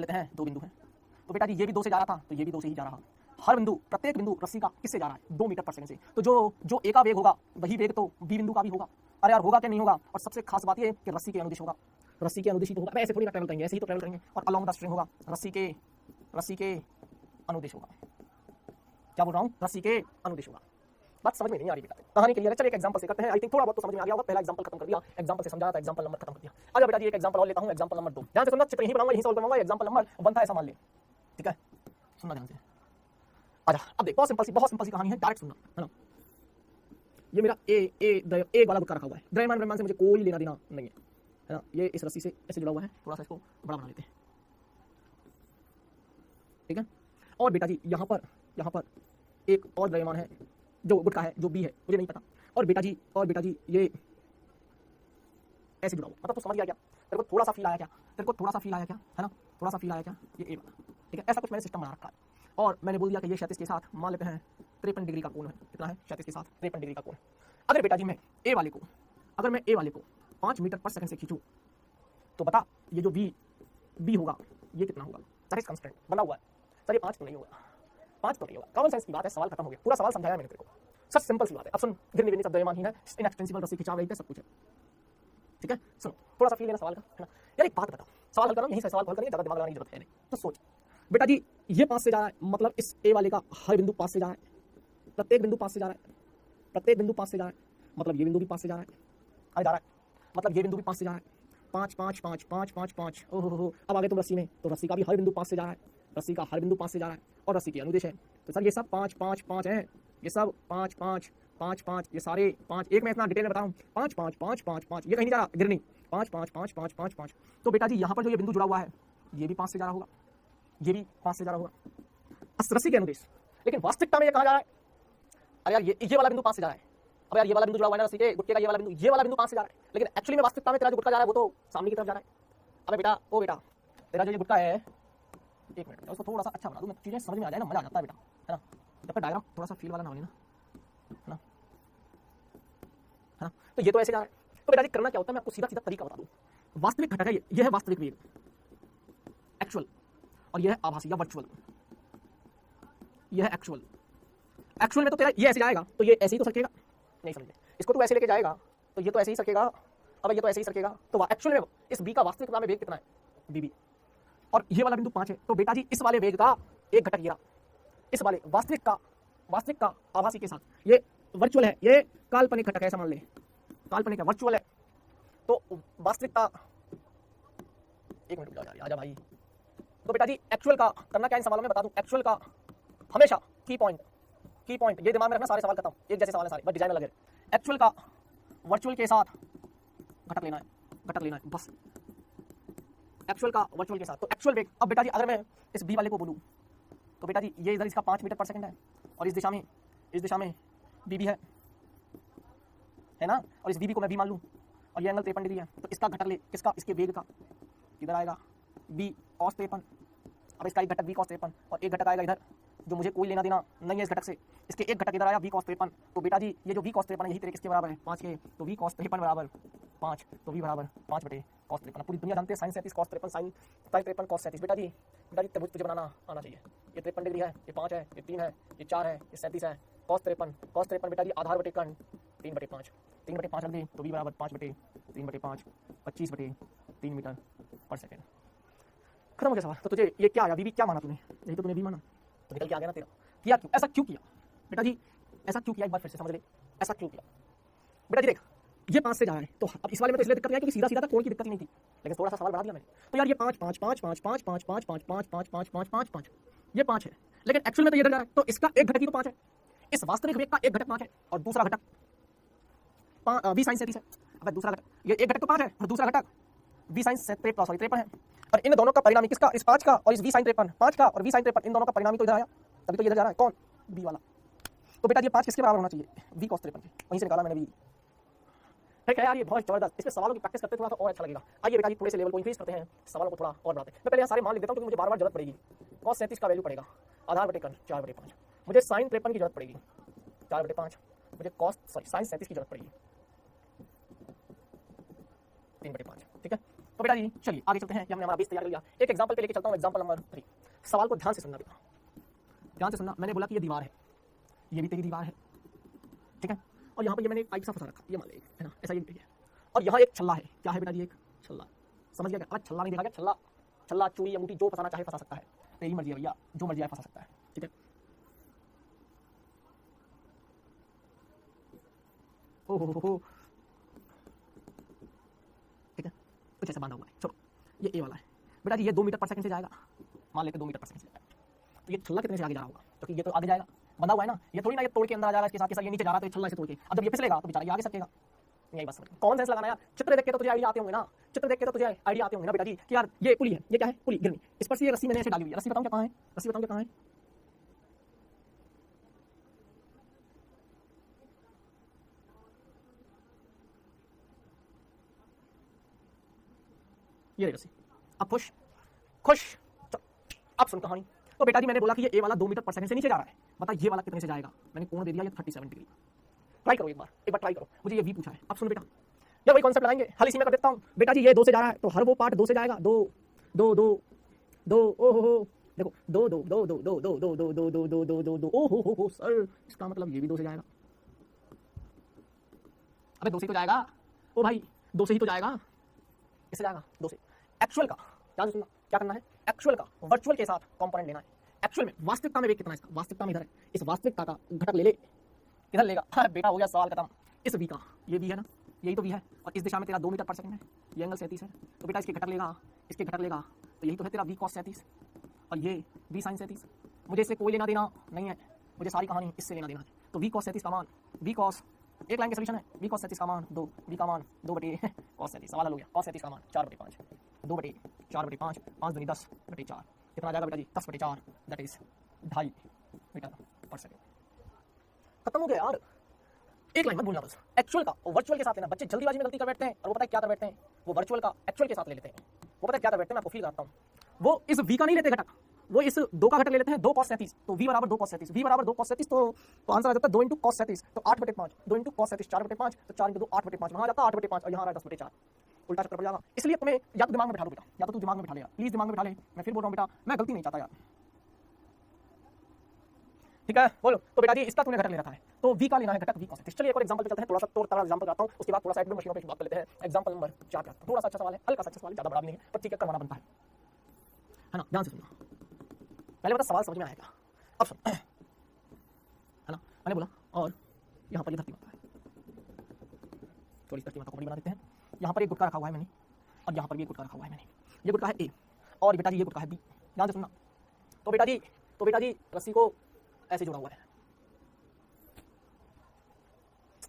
लेते हैं 2 बिंदु है। तो बेटा जी ये भी 2 से जा रहा था, तो ये भी 2 से ही जा रहा। हर बिंदु, प्रत्येक बिंदु रस्सी का किससे जा रहा है, 2 मीटर पर सेकंड से। तो जो ए का वेग होगा वही वेग तो बी बिंदु का भी होगा। अरे यार होगा क्या, नहीं होगा। और सबसे खास बात ये कि रस्सी के अनुदिश होगा, रस्सी के अनुदिश ही तो होगा। ऐसे थोड़ी ना ट्रैवल करेंगे, ऐसे ही तो ट्रैवल करेंगे। और अलोंग द स्ट्रिंग होगा, रस्सी के अनुदिश होगा। क्या बोल रहा हूँ, रस्सी के अनुदिश होगा। बात समझ में नहीं आ रही बेटा, कहानी क्लियर है। चलिए एक एग्जांपल से करते हैं, आई थिंक थोड़ा बहुत तो समझ में आ गया होगा। पहला एग्जांपल खत्म कर दिया, एग्जांपल से समझाया था, एग्जांपल नंबर खत्म कर दिया। अगर बेटा जी एक एग्जांपल और लेता हूं, एग्जांपल नंबर 2। ध्यान से सुनना, चित्र यहीं बनाऊंगा, यहीं सॉल्व करूंगा। एग्जांपल नंबर बनता है ऐसा मान ले, ठीक है, सुनना ध्यान से। आजा अब देख, बहुत सिंपल सी कहानी है, डायरेक्ट सुनना, है ना। ये मेरा ए वाला गुटका रखा हुआ है, द्रव्यमान से मुझे कोई लेना देना नहीं है ना। ये इस रस्सी से ऐसे जुड़ा हुआ है, थोड़ा सा इसको बड़ा बना लेते हैं, ठीक है। और बेटा जी यहाँ पर एक और द्रव्यमान है, जो गुटका है, जो बी है, मुझे नहीं पता। और बेटा जी ये ऐसे जुड़ा हुआ, मतलब तो समझ गया क्या, तेरे को थोड़ा सा फील आया क्या, है ना, थोड़ा सा फील आया क्या, ये ए वाला, ठीक है। ऐसा कुछ मैंने सिस्टम बना रखा है। और मैंने बोल दिया कि ये क्षैतिज के साथ मान लेते हैं 53 डिग्री का कोण है। कितना है, क्षैतिज के साथ 53 डिग्री का कोण। अगर बेटा जी मैं ए वाले को 5 मीटर पर सेकंड से खींचूं, तो बता ये जो बी होगा ये कितना होगा। दैट इज कांस्टेंट बना हुआ है सर, ये 5 तो नहीं होगा, 5 तो नहीं होगा। कॉमन सेंस की बात है, सवाल खत्म हो गया, पूरा सवाल समझाया मैंने तेरे को। सर सिंपल सी बात है। अब सुन, गिरनी सब द्रव्यमानहीन है, इनएक्सटेंसिबल रस्सी खिंचाव रही है, सब कुछ है, ठीक है। सुनो थोड़ा सा फील लेना सवाल का, है ना। यार एक बात बता, सवाल हल करना, यहीं से सवाल हल करनी है, ज़्यादा दिमाग लगाने की जरूरत है नहीं। तो सोच बेटा जी ये 5 से जा रहा है, मतलब इस ए वाले का हर बिंदु 5 से जा रहा है, प्रत्येक बिंदु 5 से जा रहा है, प्रत्येक बिंदु 5 से जा रहा है, मतलब ये बिंदु भी 5 से जा रहा है, जा रहा है, मतलब ये बिंदु भी 5 से जा रहा है, 5 5 5 5 5 5। ओहो, अब आगे तुम रस्सी में, तो रस्सी का भी हर बिंदु 5 से जा रहा है, रस्सी का हर बिंदु 5 से जा रहा है, और रस्सी की अनुदेश है। तो सर ये सब 5 5 5 है, ये सब 5 5 5 5, ये सारे 5, एक मैं इतना डिटेल में बताऊं, 5 5 5 5 5, ये कहीं नहीं जा रहा, गिरनी 5 5 5 5 5 5। तो बेटा जी यहाँ पर जो ये बिंदु जुड़ा हुआ है, ये भी 5 से जा रहा होगा, ये भी 5 से जा रहा होगा, रस्सी के अनुदेश। लेकिन वास्तविकता में ये कहाँ जा रहा है? अरे यार ये वाला बिंदु 5 से जा रहा है। अब यार ये वाला बिंदु जुड़ा हुआ है ना रस्सी के, गुटके का ये वाला बिंदु 5 से जा रहा है, लेकिन एक्चुअली में वास्तविकता में तेरा जो गुटका जा रहा है वो तो सामने की तरफ जा रहा है। अबे बेटा, ओ बेटा, तेरा जो ये गुटका है, एक मिनट उसको थोड़ा सा अच्छा बना दूं, चीजें समझ में आ जाए ना, मजा आ जाता है बेटा, है ना। जब तक डायग्राम थोड़ा सा फील वाला ना हो, है ना। तो ये तो ऐसे जा रहा है। तो बेटा जी करना क्या होता है, मैं आपको सीधा सीधा तरीका बता दूं। वास्तविक घटक है, ये है वास्तविक वेग, एक्चुअल, और ये है आभासी या वर्चुअल, ये है एक्चुअल। एक्चुअल में तो तेरा ये ऐसे जाएगा, तो ये ऐसे ही तो सरकेगा, नहीं समझे, इसको तो ऐसे लेके जाएगा तो ये तो ऐसे ही सरकेगा, अब ये तो ऐसे ही सरकेगा। तो एक्चुअल में इस बी का वास्तविकता में वेग कितना है, बीबी, और ये वाला बिंदु 5 है। तो बेटा जी इस वाले वेग का एक घटक गिरा, इस वाले वास्तविक का आभासी के साथ, ये वर्चुअल है, ये काल्पनिक घटक है, समझ ले, काल्पनिक है, वर्चुअल है। तो वास्तविकता, एक मिनट यार, आजा भाई। तो बेटा जी एक्चुअल का करना क्या इन सवालों में बता दूं, एक्चुअल का हमेशा की पॉइंट, ये दिमाग में रखना, सारे सवाल खत्म, एक जैसे सवाल है सारे, बस डिजाइन अलग है। एक्चुअल का वर्चुअल के साथ घटक लेना है, बस एक्चुअल का वर्चुअल के साथ। तो एक्चुअल वेग, अब बेटा जी अगर मैं इस बी वाले को बोलूं, तो बेटा जी ये इधर इसका 5 मीटर पर सेकंड है, और इस दिशा में बी भी है ना, और इस बी को मैं बी मान लूं, और ये एंगल 53 डिग्री है। तो इसका घटक ले, किसका, इसके वेग का, किधर आएगा, बी cos 53। अब इसका एक घटक बी cos 53, और एक घटक आएगा इधर जो मुझे कोई लेना देना नहीं है इस घटक से, इसके एक घटक इधर आया v cos 53। तो बेटा जी ये जो v cos 53 है, यही तेरे किसके बराबर है, 5 के। तो v cos 53 बराबर 5, तो v बराबर 5 बटे cos 53। पूरी दुनिया जानते हैं sin 37 cos 53, sin 53 cos 37। बेटा जी तुझे बनाना आना चाहिए। ये 53 डिग्री है, ये 5 है, ये 3 है, ये 4 है, ये 37 है, cos 53 बेटा जी आधार बटे कर्ण 3 बटे 5, 3 बटे 5 रख दे, तो v बराबर 5 बटे 3 बटे 5, 25 बटे 3 मीटर पर सेकेंड। खत्म हो गया सवाल। तो तुझे ये क्या आया, वी क्या माना तूने, यही तो तूने वी माना, तो निकल के आ गया ना तेरा। किया क्यों, ऐसा क्यों किया बेटा जी, ऐसा क्यों किया, एक बार फिर से समझ ले, ऐसा क्यों किया। बेटा जी देख, ये 5 से जा रहा है, तो अब इस वाले में तो इसलिए दिक्कत नहीं है क्योंकि सीधा था, कोण की दिक्कत ही नहीं थी, लेकिन थोड़ा सा सवाल बढ़ा दिया मैंने। तो यार ये 5 5 5 5 5 5 5 5 5 5 5 5 5 5 ये 5 है, लेकिन एक्चुअल में तो ये इधर जा रहा है, तो इसका एक घटक ही तो 5 है, इस वास्तविक वेग का एक घटक 5 है, और दूसरा घटक v sin 37 है। अब दूसरा घटक, ये एक घटक तो 5 है, और दूसरा घटक v sin 53 है, और इन दोनों का परिणामी किसका, इस 5 का और इस v sin 53, 5 का और v sin 53, इन दोनों का परिणामी तो इधर आया, तभी तो ये इधर जा रहा है, कौन, b वाला। तो बेटा ये 5 किसके बराबर होना चाहिए, v cos 53 के, वहीं से निकाला मैंने v। ठीक है यार, ये बहुत जबरदस्त, इसमें सवालों की प्रैक्टिस करते थोड़ा सा और अच्छा लगेगा। आइए बेटा जी थोड़े से लेवल को इंक्रीज करते हैं, सवालों को थोड़ा और बढ़ाते हैं। मैं पहले यहाँ सारे मान लिख देता हूँ क्योंकि मुझे बार बार जरूरत पड़ेगी। cos 37 का वैल्यू पड़ेगा आधार बटे कर्ण 4 बटे 5, मुझे sin 53 की जरूरत पड़ेगी 4 बटे 5, मुझे sin 37 की जरूरत पड़ेगी 3 बटे 5। ठीक है, तो बेटा जी चलिए आगे चलते हैं, हमने हमारा 20 तैयार कर लिया। एक एग्जांपल पे लेके चलता हूँ, एग्जांपल नंबर 3। सवाल को ध्यान से सुनना बेटा, ध्यान से सुनना। मैंने बोला कि ये दीवार है, ये भी तेरी दीवार है, ठीक है, और यहाँ पे ये मैंने एक पाइप सा फंसा रखा, ये मान ले, है ना, ऐसा ये है, और यहाँ एक छल्ला है, क्या है बेटा जी, एक छल्ला, समझ गया क्या। अब छल्ला नहीं देखा क्या, छल्ला चूड़ी अंगूठी जो फंसाना चाहे फंसा सकता है, तेरी मर्जी है भैया, जो मर्जी है फंसा सकता है। ठीक है, ओहो, ठीक है, कुछ ऐसा बांधा हुआ है, चलो ये ए वाला है बेटा जी, ये 2 मीटर पर सेकंड से जाएगा, मान लेते 2 मीटर पर सेकंड से जाएगा, तो ये छल्ला कितने से आगे जा रहा होगा, क्योंकि ये तो आगे जाएगा, बंधा हुआ है ना, ये थोड़ी ना ये तोड़ के अंदर आ जाएगा, इसके साथ ये नीचे जा रहा है, तो ये छल्ला से तोड़ के, अब जब ये फिसलेगा तो बेचारा ये आगे सकेगा। यही बस कौन सेंस लगाना यार, चित्र देख के तो तुझे आइडिया आते होंगे ना, चित्र देख के तो तुझे आइडिया आते होंगे ना बेटा जी कि यार ये पुली है, ये क्या है, पुली गिरनी, इस पर से ये रस्सी मैंने ऐसे डाली हुई है, रस्सी बताऊं क्या कहाँ है, रस्सी बताऊं क्या कहाँ है, ये रस्सी। अब खुश खुश, अब सुन कहानी। तो बेटा जी मैंने बोला कि ये ए वाला 2 मीटर पर सेकंड से नीचे जा रहा है, बता ये वाला कितने से जाएगा, मैंने कोण दे दिया ये 37 डिग्री। ट्राई करो एक बार ट्राई करो, मुझे ये वी पूछा है। अब सुन बेटा, ये वही कॉन्सेप्ट लगाएंगे, हल इसी में कर देता हूँ बेटा जी। ये 2 से जा रहा है तो हर वो पार्ट 2 से जाएगा, 2 2 2 2, ओहो देखो 2 2 2 2 2 2 2 2 2 2 2 2 2 2, ओहो सर, इसका मतलब ये भी 2 से जाएगा। अबे 2 से तो जाएगा, ओ भाई 2 से ही तो जाएगा, इससे जाएगा 2 से। एक्चुअल का ध्यान से सुनना, क्या करना है, एक्चुअल का वर्चुअल के साथ कंपोनेंट लेना है, एक्चुअल में वास्तविकता में वेग कितना है इसका, वास्तविकता में इधर है, इस वास्तविकता का घटक ले ले, किधर लेगा? हाँ बेटा हो गया सवाल खत्म। इस v का, ये v है ना, यही तो v है, और इस दिशा में तेरा 2 मीटर पर सेकंड है, ये एंगल 37 है, तो बेटा इसके घटक लेगा, इसके घटक लेगा, तो यही तो है तेरा v cos 37 और ये v sin 37। मुझे इससे कोई लेना देना नहीं है, मुझे सारी कहानी इससे लेना देना है। तो v cos 37 का मान, v cos एक लाइन के सोल्यूशन है, v cos 37 का मान 2, v का मान 2/cos 37, सवाल हल हो गया। cos 37 का मान 4/5, 2/4/5, 5 दूनी 10/4, कितना आ जाएगा बेटा जी? 10/4, दैट इज 2.5 मीटर पर सेकंड। खत्म हो गया यार, एक लाइन मत भूलना बस। एक्चुअल का और वर्चुअल के साथ लेना। बच्चे जल्दीबाजी में गलती कर बैठते हैं और वो पता है क्या कर बैठते हैं, वो वर्चुअल का एक्चुअल के साथ ले लेते हैं। वो पता है क्या कर बैठते हैं, मैं आपको फील कराता हूँ। वो इस v का नहीं लेते घटक, वो इस 2 का घटक ले लेते हैं, 2 cos 37, तो v बराबर 2 cos 37, v बराबर 2 cos 37, तो आंसर आ जाता है 2 × cos 37, तो 8/5, 2 × cos 37 4/5, तो 4 × 2 8/5, वहाँ जाता है 8/5 और यहाँ आ रहा है 10/4, उल्टा चक्कर पड़ जाएगा। इसलिए तुम्हें या तो दिमाग में बैठा लो बेटा, या तो तू दिमाग में बैठा ले यार, प्लीज दिमाग में बैठा ले। मैं फिर बोल रहा हूँ बेटा, मैं गलती नहीं चाहता यार, ठीक है बोलो। तो बेटा जी इसका तूने घटक ले रखा है, तो v का लेना है घटक v cos 37। चलिए एक और एग्जांपल पे चलते हैं, थोड़ा सा तोड़ तड़ा एग्जांपल कराता हूँ, उसके बाद थोड़ा सा एडमिट मशीनों पे बात कर लेते हैं। एग्जांपल नंबर 4 पे थोड़ा सा अच्छा सवाल है, हल्का सा अच्छा सवाल, ज्यादा बड़ा नहीं है, पर ठीक है करवाना बनता है ना। ध्यान से सुनना, पहले बता सवाल समझ में आया क्या? अब सुन, है ना, मैंने बोला और यहाँ पर ये धरती माता है, थोड़ी धरती माता को बड़ी बना देते हैं। यहाँ पर एक गुटका रखा हुआ है मैंने, और यहाँ पर भी एक गुटका रखा हुआ है मैंने, ये गुटका है A और बेटा जी ये गुटका है B। ध्यान से सुनना। तो बेटा जी रस्सी को ऐसे जुड़ा हुआ है,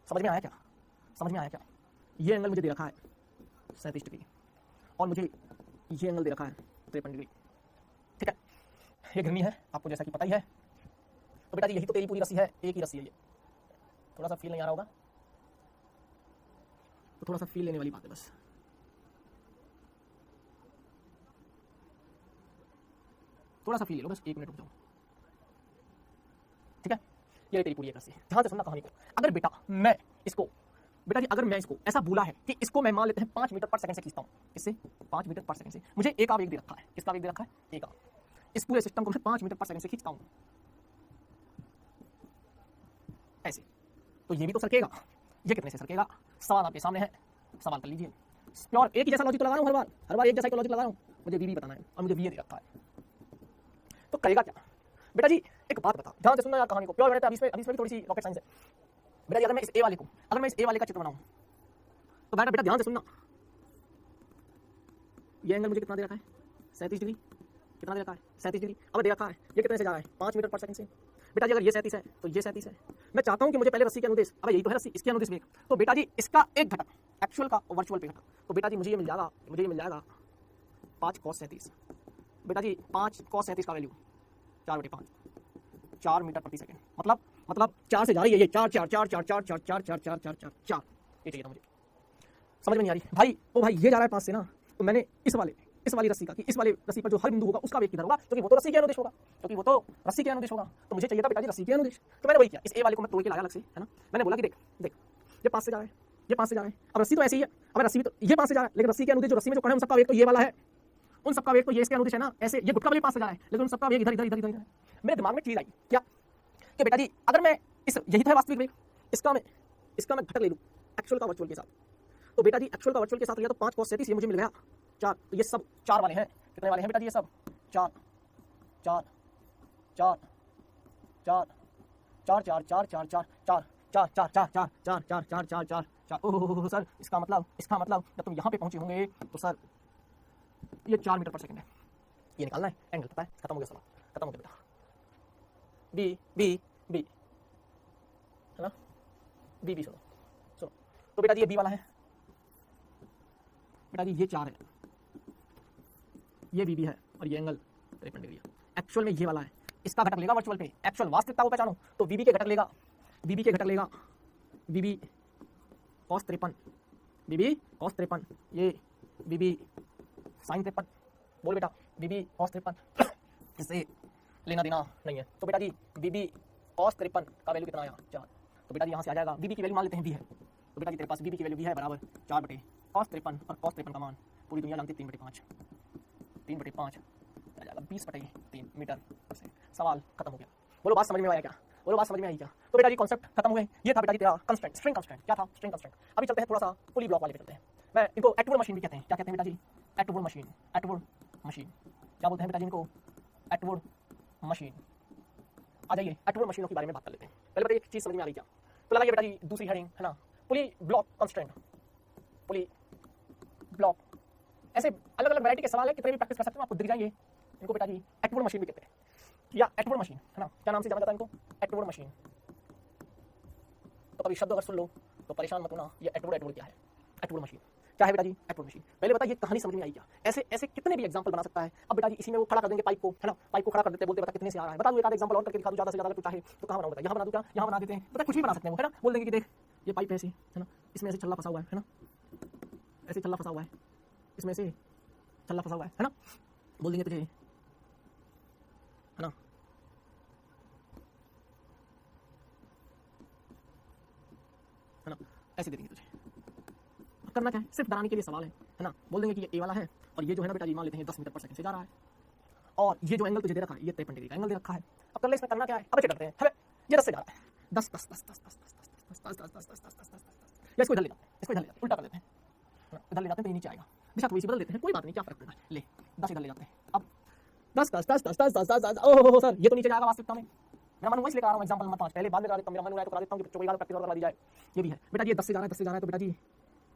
समझ में आया क्या? समझ में आया क्या? ये एंगल मुझे दे रखा है 37 डिग्री और मुझे ये एंगल दे रखा है 53 डिग्री, ठीक है। ये घिरनी है आपको जैसा कि पता ही है। तो बेटा जी यही तो तेरी पूरी रस्सी है, एक ही रस्सी है ये। थोड़ा सा फील नहीं आ रहा होगा, तो थोड़ा सा फील लेने वाली बात है बस। थोड़ा सा फील ले लो बस, 1 मिनट रुक जाओ, ठीक है। ये तेरी पूरी एक रस्सी है। ध्यान से सुनना कहानी को। अगर बेटा मैं इसको, बेटा जी अगर मैं इसको ऐसा बोला है कि इसको मैं मान लेते हैं 5 मीटर पर सेकंड से खींचता हूँ, इससे 5 मीटर पर सेकंड से, मुझे ए का वेग दे रखा है, किसका वेग दे रखा है? ए का। इस पूरे सिस्टम को मैं 5 मीटर पर सेकंड से खींचता हूँ ऐसे, तो ये भी तो सरकेगा। ये कितने से सरकेगा? सवाल आपके सामने है, सवाल कर लीजिए। प्योर एक ही जैसा लॉजिक लगा रहा हूँ, हर बार एक जैसा लॉजिक लगा रहा हूँ। मुझे वी बताना है और मुझे वी दे रखा है, तो करेगा क्या? बेटा जी एक बात बता, ध्यान से सुनना यार कहानी को। प्योर अभी इसमें थोड़ी सी रॉकेट साइंस है। बेटा जी अगर मैं इस ए वाले को, अगर मैं इस ए वाले का चित्र बनाऊं, तो बेटा ध्यान से सुनना, ये एंगल मुझे कितना दे रखा है? 37 डिग्री। कितना दे रखा है? 37 डिग्री। अब दे रखा है ये कितने से जा रहा है? 5 मीटर पर सेकंड से। बेटा जी अगर ये 37 है तो ये 37 है। मैं चाहता हूं कि मुझे पहले रस्सी के अनुदेश, अब यही तो है रस्सी, इसके अनुदेश वेग। तो बेटा जी इसका एक घटक एक्चुअल का और वर्चुअल पे घटक, तो बेटा जी मुझे ये मिल जाएगा 5 cos 37। बेटा जी 5 cos 37 का वैल्यू 4/5, 4 मीटर प्रति सेकंड। मतलब 4 से जा रही है ये, 4 4 4 4 4 4 4 4 4 4 4 ये चाहिए था मुझे। समझ में नहीं आ रही भाई? ओ भाई ये जा रहा है 5 से ना, तो मैंने इस वाली रस्सी का, कि इस वाली रस्सी पर जो हर बिंदु होगा उसका वेग किधर होगा, क्योंकि वो तो रस्सी के अनुदेश होगा, तो मुझे चाहिए था बेटा जी रस्सी के अनुदेश। तो मैंने वही किया, इस ए वाले को मैं तोड़ के लाया अलग से, है ना। मैंने बोला कि देख ये 5 से जा रहा है, ये 5 से जा रहा है। अब रस्सी तो ऐसी ही है, अब रस्सी भी तो ये 5 से जा रहा है, लेकिन रस्सी के अनुदेश जो रस्सी में जो कण है उन सबका वेग तो ये वाला है, उन सबका वेग तो ये इसके अनुदेश है ना। ऐसे ये गुटका भी 5 से जा रहा है, लेकिन उन सबका वेग इधर इधर इधर इधर है। मेरे दिमाग में चीज आई क्या कि बेटा जी अगर मैं इस, यही था वास्तविक वेग, इसका मैं घटक ले लूं एक्चुअल का वर्चुअल के साथ, तो बेटा जी एक्चुअल का वर्चुअल के साथ लिया तो 5 cos 37 ये मुझे मिल गया 4। तो ये सब 4 वाले हैं, कितने वाले हैं बेटा जी? ये सब 4 4 4 4 4 4 4 4 4 4 4 4 4 4 4 4 4 4 4 4। ओह सर इसका मतलब जब तुम यहाँ पे पहुंचे होंगे तो सर ये 4 मीटर पर सेकंड है, ये निकालना है एंगल, पता है? खत्म हो गया सवाल, खत्म हो गया बेटा। बी है ना, बी सुनो। तो बेटा जी ये बी वाला है, बेटा जी ये 4 है, ये बी है और ये एंगल 53 डिग्री है। एक्चुअल में ये वाला है, इसका घटक लेगा वर्चुअल पे, एक्चुअल वास्तविकता को पहचानो तो वीबी के घटक लेगा, वीबी cos 53, ये वीबी sin 53। बोल बेटा वीबी cos 53 इससे लेना देना नहीं है। तो बेटा जी वीबी cos 53 का वैल्यू कितना आया? 4। तो बेटा जी यहाँ से आ जाएगा, वीबी की वैल्यू मान लेते हैं वी है, तो बेटा जी तेरे पास वीबी की वैल्यू वी है बराबर 4/cos 53, और cos 53 का मान पूरी दुनिया जानती है 3/5 आ जाएगा 20/3 मीटर पर सेकंड। सवाल खत्म हो गया। बोलो बात समझ में आया क्या? बोलो बात समझ में आई क्या? तो बेटा जी कॉन्सेप्ट खत्म हो गए। ये था बेटा जी तेरा कंस्ट्रेंट, स्ट्रिंग कंस्ट्रेंट। क्या था? String constraint. अभी चलते हैं थोड़ा सा पुली ब्लॉक वाले पे चलते हैं। मैं इनको एटवुड मशीन भी कहते हैं। क्या कहते हैं बेटा जी? Atwood machine. क्या बोलते हैं बेटा जी इनको? Atwood machine. आ जाइए एट वुड मशीनों के बारे में बात कर लेते हैं। पहले बताइए एक चीज समझ में आ रही क्या? तो लगाइए बेटा जी दूसरी हेडिंग है ना, पुली ब्लॉक कंस्ट्रेंट, पुली ब्लॉक। ऐसे अलग अलग वैरायटी के सवाल है, कितने भी प्रैक्टिस कर सकते हो, आपको दिख जाएंगे। इनको बेटा जी एट वुड मशीन भी कहते हैं या एट वुड मशीन है ना, क्या नाम से जाना जाता है इनको? Atwood machine. तो कभी शब्द अगर सुन लो तो परेशान मत होना, ये एट वुड क्या है? एट वुड मशीन क्या है बेटा जी? Eight would machine. पहले बता ये कहानी समझ में आई क्या? ऐसे ऐसे कितने भी एग्जांपल बना सकता है। अब बेटा जी इसी में वो खड़ा कर देंगे पाइप को, है ना, पाइप को खड़ा कर देते हैं, बोलते बता कितने से आ रहा है, बता दो एक आध एग्जांपल और करके दिखा दो, ज्यादा से ज्यादा अगर चाहे तो कहां बनाऊं बता, यहां बना दूं क्या? यहां बना देते हैं, पता कुछ भी बना सकते हैं वो, है ना। बोल देंगे कि देख ये पाइप ऐसी है ना, इसमें ऐसे छल्ला फंसा हुआ है ना, ऐसे छल्ला फंसा हुआ है, इसमें से छल्ला फंसा हुआ है ना, बोल देंगे तुझे, है ना, है ना, ऐसे दे देंगे तुझे। करना क्या है? सिर्फ डराने के लिए सवाल है ना। बोल देंगे कि ये ए वाला है और ये जो है ना बेटा जी मान लेते हैं 10 मीटर पर सेकंड से जा रहा है, और ये जो एंगल तुझे दे रखा है ये 53 डिग्री का एंगल दे रखा है। अब कर ले इसमें करना क्या है? अब चेक करते हैं। हमें ये 10 से जा रहा है, 10 10 10 10 10 10 10 10 10 10 10 10 10 या इसको इधर ले जाते हैं, इसको इधर ले जाते हैं, उल्टा कर देते हैं, इधर ले जाते हैं तो ये नीचे आएगा। दिशा थोड़ी सी बदल देते हैं, कोई बात नहीं, क्या फर्क पड़ता है। ले 10 इधर ले जाते हैं, अब 10 10 10 10 10 10 10 ओह सर ये तो नीचे जाएगा वास्तविकता में। मेरा मन वही लेकर आ रहा हूँ एग्जांपल नंबर 5, पहले बाद में करा देता हूँ, मेरा मन हुआ तो करा देता हूँ कि बच्चों को याद प्रैक्टिस और करा दी जाए। ये भी है बेटा ये 10 से जा रहा है, 10 से जा रहा है तो बेटा जी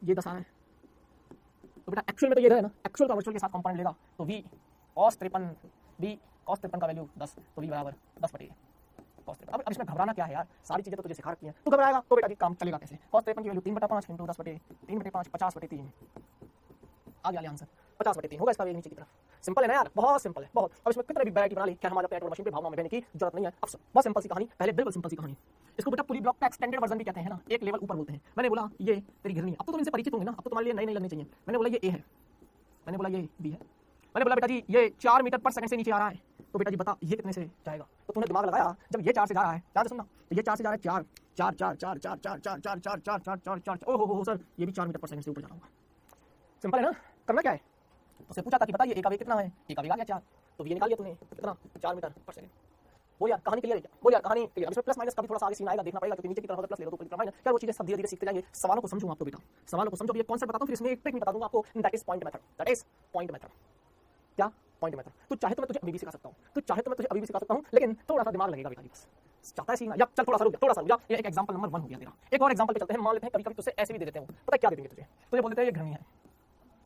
ये 10 आ रहा है, तो बेटा एक्चुअल में तो ये है ना, एक्चुअल का वर्चुअल के साथ कंपोनेंट लेगा तो v cos 53 v cos 53 का वैल्यू 10, तो v बराबर 10 बटे cos 53। अब इसमें घबराना क्या है यार, सारी चीजें तो तुझे सिखा रखी हैं, तू घबराएगा तो बेटा जी काम चलेगा कैसे? cos 53 की वैल्यू 3/5 इंटू 10 बटे 3/5 50 बटे 3 आ गया आंसर 50 बटे 3 होगा इसका नीचे की तरफ। सिंपल है ना यार, बहुत सिंपल है बहुत। अब इसमें कितने भी वैरायटी बना ली, क्या हमारे पेट्रोल मशीन पे भावना में बहने की जरूरत नहीं है। अब बहुत सिंपल सी कहानी, पहले बिल्कुल सिंपल सी कहानी। इसको बेटा पुली ब्लॉक का एक्सटेंडेड वर्जन भी कहते हैं ना, एक लेवल ऊपर बोलते हैं। मैंने बोला ये तेरी घिरनी, अब तो तुम इनसे परिचित होंगे ना, अब तो तुम्हारे लिए नई लगनी चाहिए। मैंने बोला ये ए है, मैंने बोला ये बी है, मैंने बोला बेटा जी ये 4 मीटर पर सेकंड से नीचे आ रहा है, तो बेटा जी बता ये कितने से जाएगा? तो तूने दिमाग लगाया, जब ये 4 से जा रहा है, ध्यान से सुनना, तो ये 4 से जा रहा है, 4 4 4 4 4 4 4 4 4 4 4 4 4 ओहो सर ये भी 4 मीटर पर सेकंड से ऊपर जा रहा होगा। सिंपल है ना, करना क्या है? उससे पूछा था कि बता ये ए का वेग कितना है, ए का वेग आ गया 4, तो ये निकाल लिया तूने कितना 4 मीटर पर सेकंड। बोल यार कहानी क्लियर है क्या? बोल यार कहानी क्लियर। अब इसमें प्लस माइनस का भी थोड़ा सा आगे सीन आएगा, देखना पड़ेगा, क्योंकि नीचे की तरफ अगर प्लस ले लो तो ऊपर माइनस, क्या वो चीजें सब धीरे धीरे सीखते जाइए। सवालों को समझो आपको बेटा, सवालों को समझो। ये कॉन्सेप्ट बताता हूं, फिर इसमें एक टेक्निक बता दूंगा आपको, that is point method, that is point method. क्या? Point method. तू चाहे तो मैं तुझे अभी भी सिखा सकता हूं, तू चाहे तो मैं तुझे अभी भी सिखा सकता हूं, लेकिन थोड़ा सा दिमाग लगेगा बेटा जी, बस चाहता है सीखना। या चल थोड़ा सा रुक जा, ये एक एग्जांपल नंबर 1 हो गया तेरा। एक और एग्जांपल पे चलते हैं। मान लेते हैं कभी-कभी तुझसे ऐसे भी दे देते हैं वो, पता क्या दे देंगे तुझे? तुझे बोल देते हैं ये घिरनी है,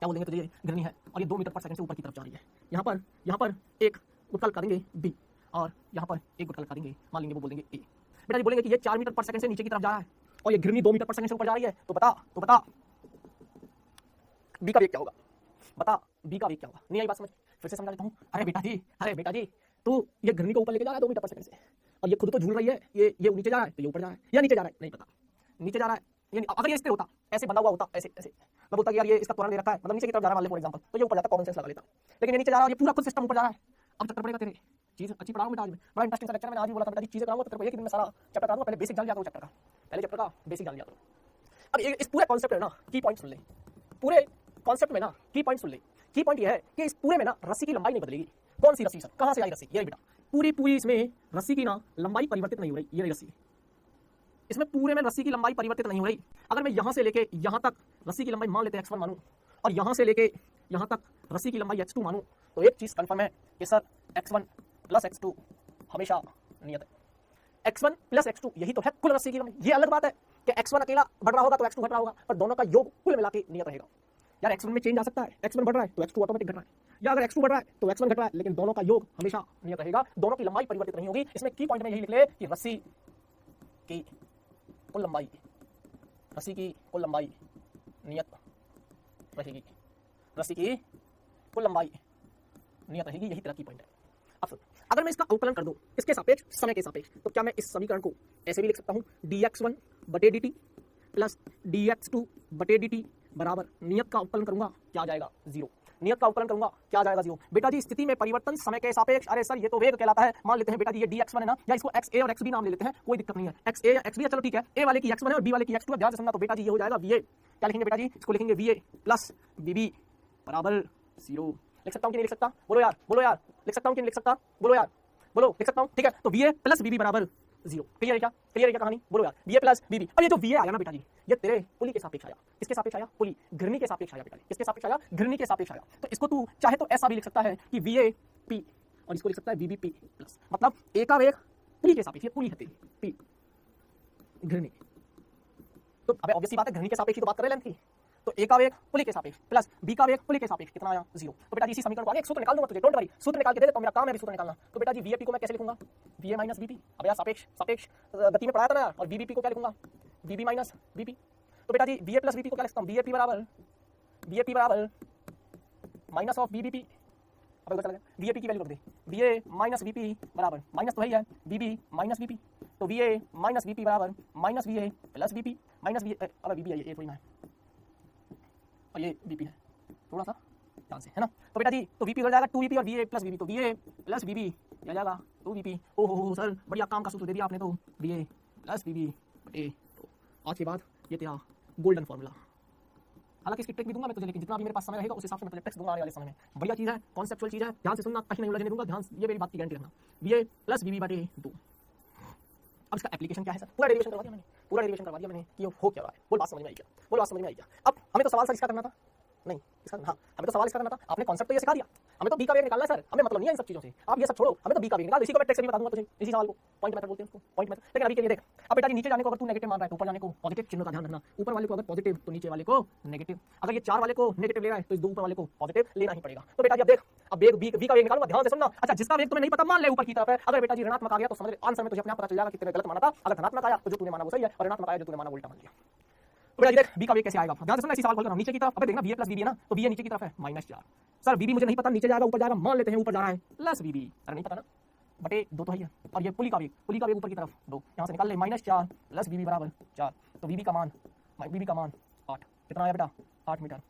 क्या बोल देंगे तुझे? घिरनी है और ये 2 मीटर पर सेकंड से ऊपर की तरफ जा रही है। यहाँ पर एक गुटका लगा देंगे बी और यहाँ पर एक गुटका लगा देंगे, मान लेंगे वो बोल देंगे ए। बेटा जी बोलेंगे कि ये 4 मीटर पर सेकंड से नीचे की तरफ जा रहा है और ये घिरनी 2 मीटर पर सेकंड से ऊपर जा रही है, तो बता बी का वेग क्या होगा? बता बी का वेग क्या होगा? नहीं आई बात समझ? फिर से समझा देता हूँ। अरे बेटा जी तू ये घिरनी को ऊपर लेके जा रहा है 2 मीटर पर सेकंड से, और ये खुद तो झूल रही है, ये नीचे जा रहा है तो ये ऊपर जा रहा है, या नीचे जा रहा है नहीं पता, नीचे जा रहा है। यानी अगर ये स्थिर होता, ऐसे बंधा हुआ होता, ऐसे मैं बोलता कि यार ये इसका त्वरण दे रखा है, मतलब नीचे की तरफ जा रहा है मान ले फॉर एग्जांपल, तो ये ऊपर जाता, कॉमन सेंस लगा लेता। लेकिन ये नीचे जा रहा है, ये पूरा खुद सिस्टम ऊपर जा रहा है। अब चक्कर पड़ेगा तेरे। चीज अच्छी पढ़ाऊं बेटा आज में, बड़ा इंटरेस्टिंग सा लेक्चर मैंने आज भी बोला था बेटा जी, चीजें कराऊंगा तो तेरे को एक ही दिन में सारा चैप्टर करा दूंगा। पहले बेसिक जान लिया करो चैप्टर का, पहले चैप्टर का बेसिक जान लिया करो। अब इस पूरे कॉन्सेप्ट में ना की पॉइंट सुन ले, पूरे कॉन्सेप्ट में ना की पॉइंट सुन ले। की पॉइंट ये है कि इस पूरे में ना रस्सी की लंबाई नहीं बदलेगी। कौन सी रस्सी सर? कहां से आई रस्सी? ये बेटा पूरी इसमें रस्सी की ना लंबाई परिवर्तित नहीं हो रही, ये रस्सी, इसमें पूरे में रस्सी की लंबाई परिवर्तित नहीं हो रही। अगर मैं यहां से लेके यहां तक रस्सी की लंबाई मान लेते हैं x1 मानूं, और यहां से लेके यहां तक रस्सी की लंबाई x2 मानूं, तो एक चीज कंफर्म है कि सर x1 प्लस x2 हमेशा नियत है। x1 प्लस x2 यही तो है कुल रस्सी की लंबाई। ये अलग बात है कि x1 अकेला बढ़ रहा होगा तो x2 घट रहा होगा, पर दोनों का योग कुल मिला के नियत रहेगा। यार x1 में चेंज आ सकता है, x1 बढ़ रहा है तो x2 ऑटोमेटिक घट रहा है, या अगर x2 बढ़ रहा है तो x1 घट रहा है, लेकिन दोनों का योग हमेशा नियत रहेगा, दोनों की लंबाई परिवर्तित नहीं होगी। इसमें की पॉइंट में यही लिख ले कि रस्सी की कुल लंबाई, रस्सी की कुल लंबाई नियत रहेगी, रस्सी की कुल लंबाई नियत रहेगी, यही तरह की पॉइंट है। अब सुन, अगर मैं इसका अवकलन कर दूं इसके सापेक्ष, समय के सापेक्ष, तो क्या मैं इस समीकरण को ऐसे भी लिख सकता हूं, dx1 बटे dt प्लस dx2 बटे dt बराबर नियत का अवकलन करूंगा क्या आ जाएगा? 0। नियत का अवकलन करूंगा क्या आ जाएगा? 0। बेटा जी स्थिति में परिवर्तन समय के सापेक्ष, अरे सर ये तो वेग कहलाता है। मान लेते हैं बेटा जी ये dx1 है ना, या इसको xa और xb नाम ले लेते हैं, कोई दिक्कत नहीं है। xa या xb है, चलो ठीक है, a वाले की x1 है और b वाले की x2 है, ध्यान से सुनना। तो बेटा जी ये हो जाएगा va, क्या लिखेंगे बेटा जी? इसको लिखेंगे va प्लस bb बराबर 0। लिख सकता हूं कि नहीं लिख सकता? बोलो यार लिख सकता हूं कि नहीं लिख सकता? बोलो यार, बोलो लिख सकता हूं, ठीक है। तो va प्लस bb बराबर 0। क्लियर है क्या? क्लियर है क्या कहानी? बोलो यार va प्लस bb। अब ये जो va आया ना बेटा जी, ये तेरे पुली के सापेक्ष आया। किसके सापेक्ष आया? पुली, घिरनी के सापेक्ष आया बेटा जी। किसके सापेक्ष आया? घिरनी के सापेक्ष आया। तो इसको तू चाहे तो ऐसा भी लिख सकता है कि va p और इसको लिख सकता है वीबीपी प्लस, मतलब ए का वेग पुली के सापेक्ष, ये पुली है तेरी पी घिरनी, तो अबे ऑब्वियसली बात है घिरनी के सापेक्ष तो बात कर रहे हैं लेंथ की, तो ए का वेग पुली के सापेक्ष प्लस बी का वेग पुली के सापेक्ष कितना आया 0। तो बेटा जी इसी समीकरण को आगे एक सूत्र निकाल दूंगा तुझे, डोंट वरी, सूत्र निकाल के दे देता हूं, मेरा काम है अभी सूत्र निकालना। तो बेटा जी वीएपी को मैं कैसे लिखूंगा, वीए माइनस वीपी, अब यार सापेक्ष सापेक्ष गति में पढ़ाया था ना, और वीबीपी को क्या लिखूंगा, वीबी माइनस वीपी। तो बेटा जी वीए प्लस वीपी को क्या लिखता हूं, वीएपी बराबर माइनस ऑफ वीबीपी, अब उधर चला गया, वीएपी की वैल्यू रख दे, वीए माइनस वीपी बराबर माइनस तो है ही है वीबी माइनस वीपी, तो वीए माइनस वीपी बराबर minus VA plus VP minus V, अबे वीबी है ये थोड़ी ना है, और ये वीपी है, थोड़ा सा ध्यान से है ना। तो बेटा जी तो वीपी हो जाएगा 2वीपी और वीए प्लस वीबी, तो वीए प्लस वीबी क्या जाएगा 2वीपी। ओहो सर बढ़िया काम का सूत्र दे दिया आपने, तो वीए प्लस वीबी बटे, तो आज के बाद ये तेरा गोल्डन फॉर्मूला, हालांकि इसकी ट्रिक भी दूंगा मैं तुझे, लेकिन जितना भी मेरे पास समय रहेगा उस हिसाब से मैं तुझे ट्रिक्स दूंगा आने वाले समय में। बढ़िया चीज़ है, कॉन्सेप्चुअल चीज़ है, ध्यान से सुनना, कहीं नहीं उलझने दूंगा, ध्यान ये मेरी बात की गारंटी रखना। वीए प्लस वीबी बटे 2। अब इसका एप्लीकेशन क्या है सर, पूरा डेरिवेशन करवा दिया मैंने, पूरा डेरिवेशन करवा दिया मैंने कि हो क्या रहा है, बोल बात समझ में आई क्या, बोल बात समझ में आई क्या। अब हमें तो सवाल सर इसका करना था, नहीं इसका हाँ हमें तो सवाल इसका करना था, आपने कॉन्सेप्ट तो ये सिखा दिया, हमें तो बी का वेग निकालना है सर, हमें मतलब नहीं है इन सब चीज़ों से, आप ये सब छोड़ो, हमें तो बी का वेग निकाल, इसी को मैं ट्रिक से भी बता दूंगा तुझे, इसी सवाल को पॉइंट मेथड बोलते हैं उसको, पॉइंट मेथड। लेकिन अभी के लिए देख, अब बेटा नीचे जाने को अगर तू नेगेटिव मान रहा है तो ऊपर जाने को पॉजिटिव चिन्ह का ध्यान रखना, ऊपर वाले को अगर पॉजिटिव तो नीचे वाले को नेगेटिव, अगर ये 4 वाले को नेगेटिव ले रहा है तो इस 2 ऊपर वाले को पॉजिटिव लेना ही पड़ेगा। तो बेटा जी अब देख, अब वेग बी का वेग निकालूंगा, ध्यान से सुनना। अच्छा जिसका वेग तुम्हें नहीं पता मान ले ऊपर की तरफ है, अगर बेटा जी ऋणात्मक आ गया तो समझ ले आंसर में तुझे अपने आप पता चल जाएगा कि तेरे गलत माना था, अगर धनात्मक आया तो जो तूने माना वो सही है, और ऋणात्मक आया जो तूने माना वो उल्टा मान लिया। तो बेटा देख बी का वेग कैसे आएगा, ध्यान से सुनना, इसी सवाल खोल रहा हूं, नीचे की तरफ, अबे देखना बी प्लस बीबी है ना, तो बी नीचे की तरफ है -4, सर बीबी मुझे नहीं पता नीचे जाएगा ऊपर जाएगा, मान लेते हैं ऊपर जा रहा है प्लस बीबी, अरे नहीं पता ना बटे 2 तो है, और ये पुली का वेग ऊपर की तरफ 2, यहाँ से निकाल ले -4 प्लस बीबी बराबर 4, तो बीबी का मान 8, कितना आया बेटा 8 मीटर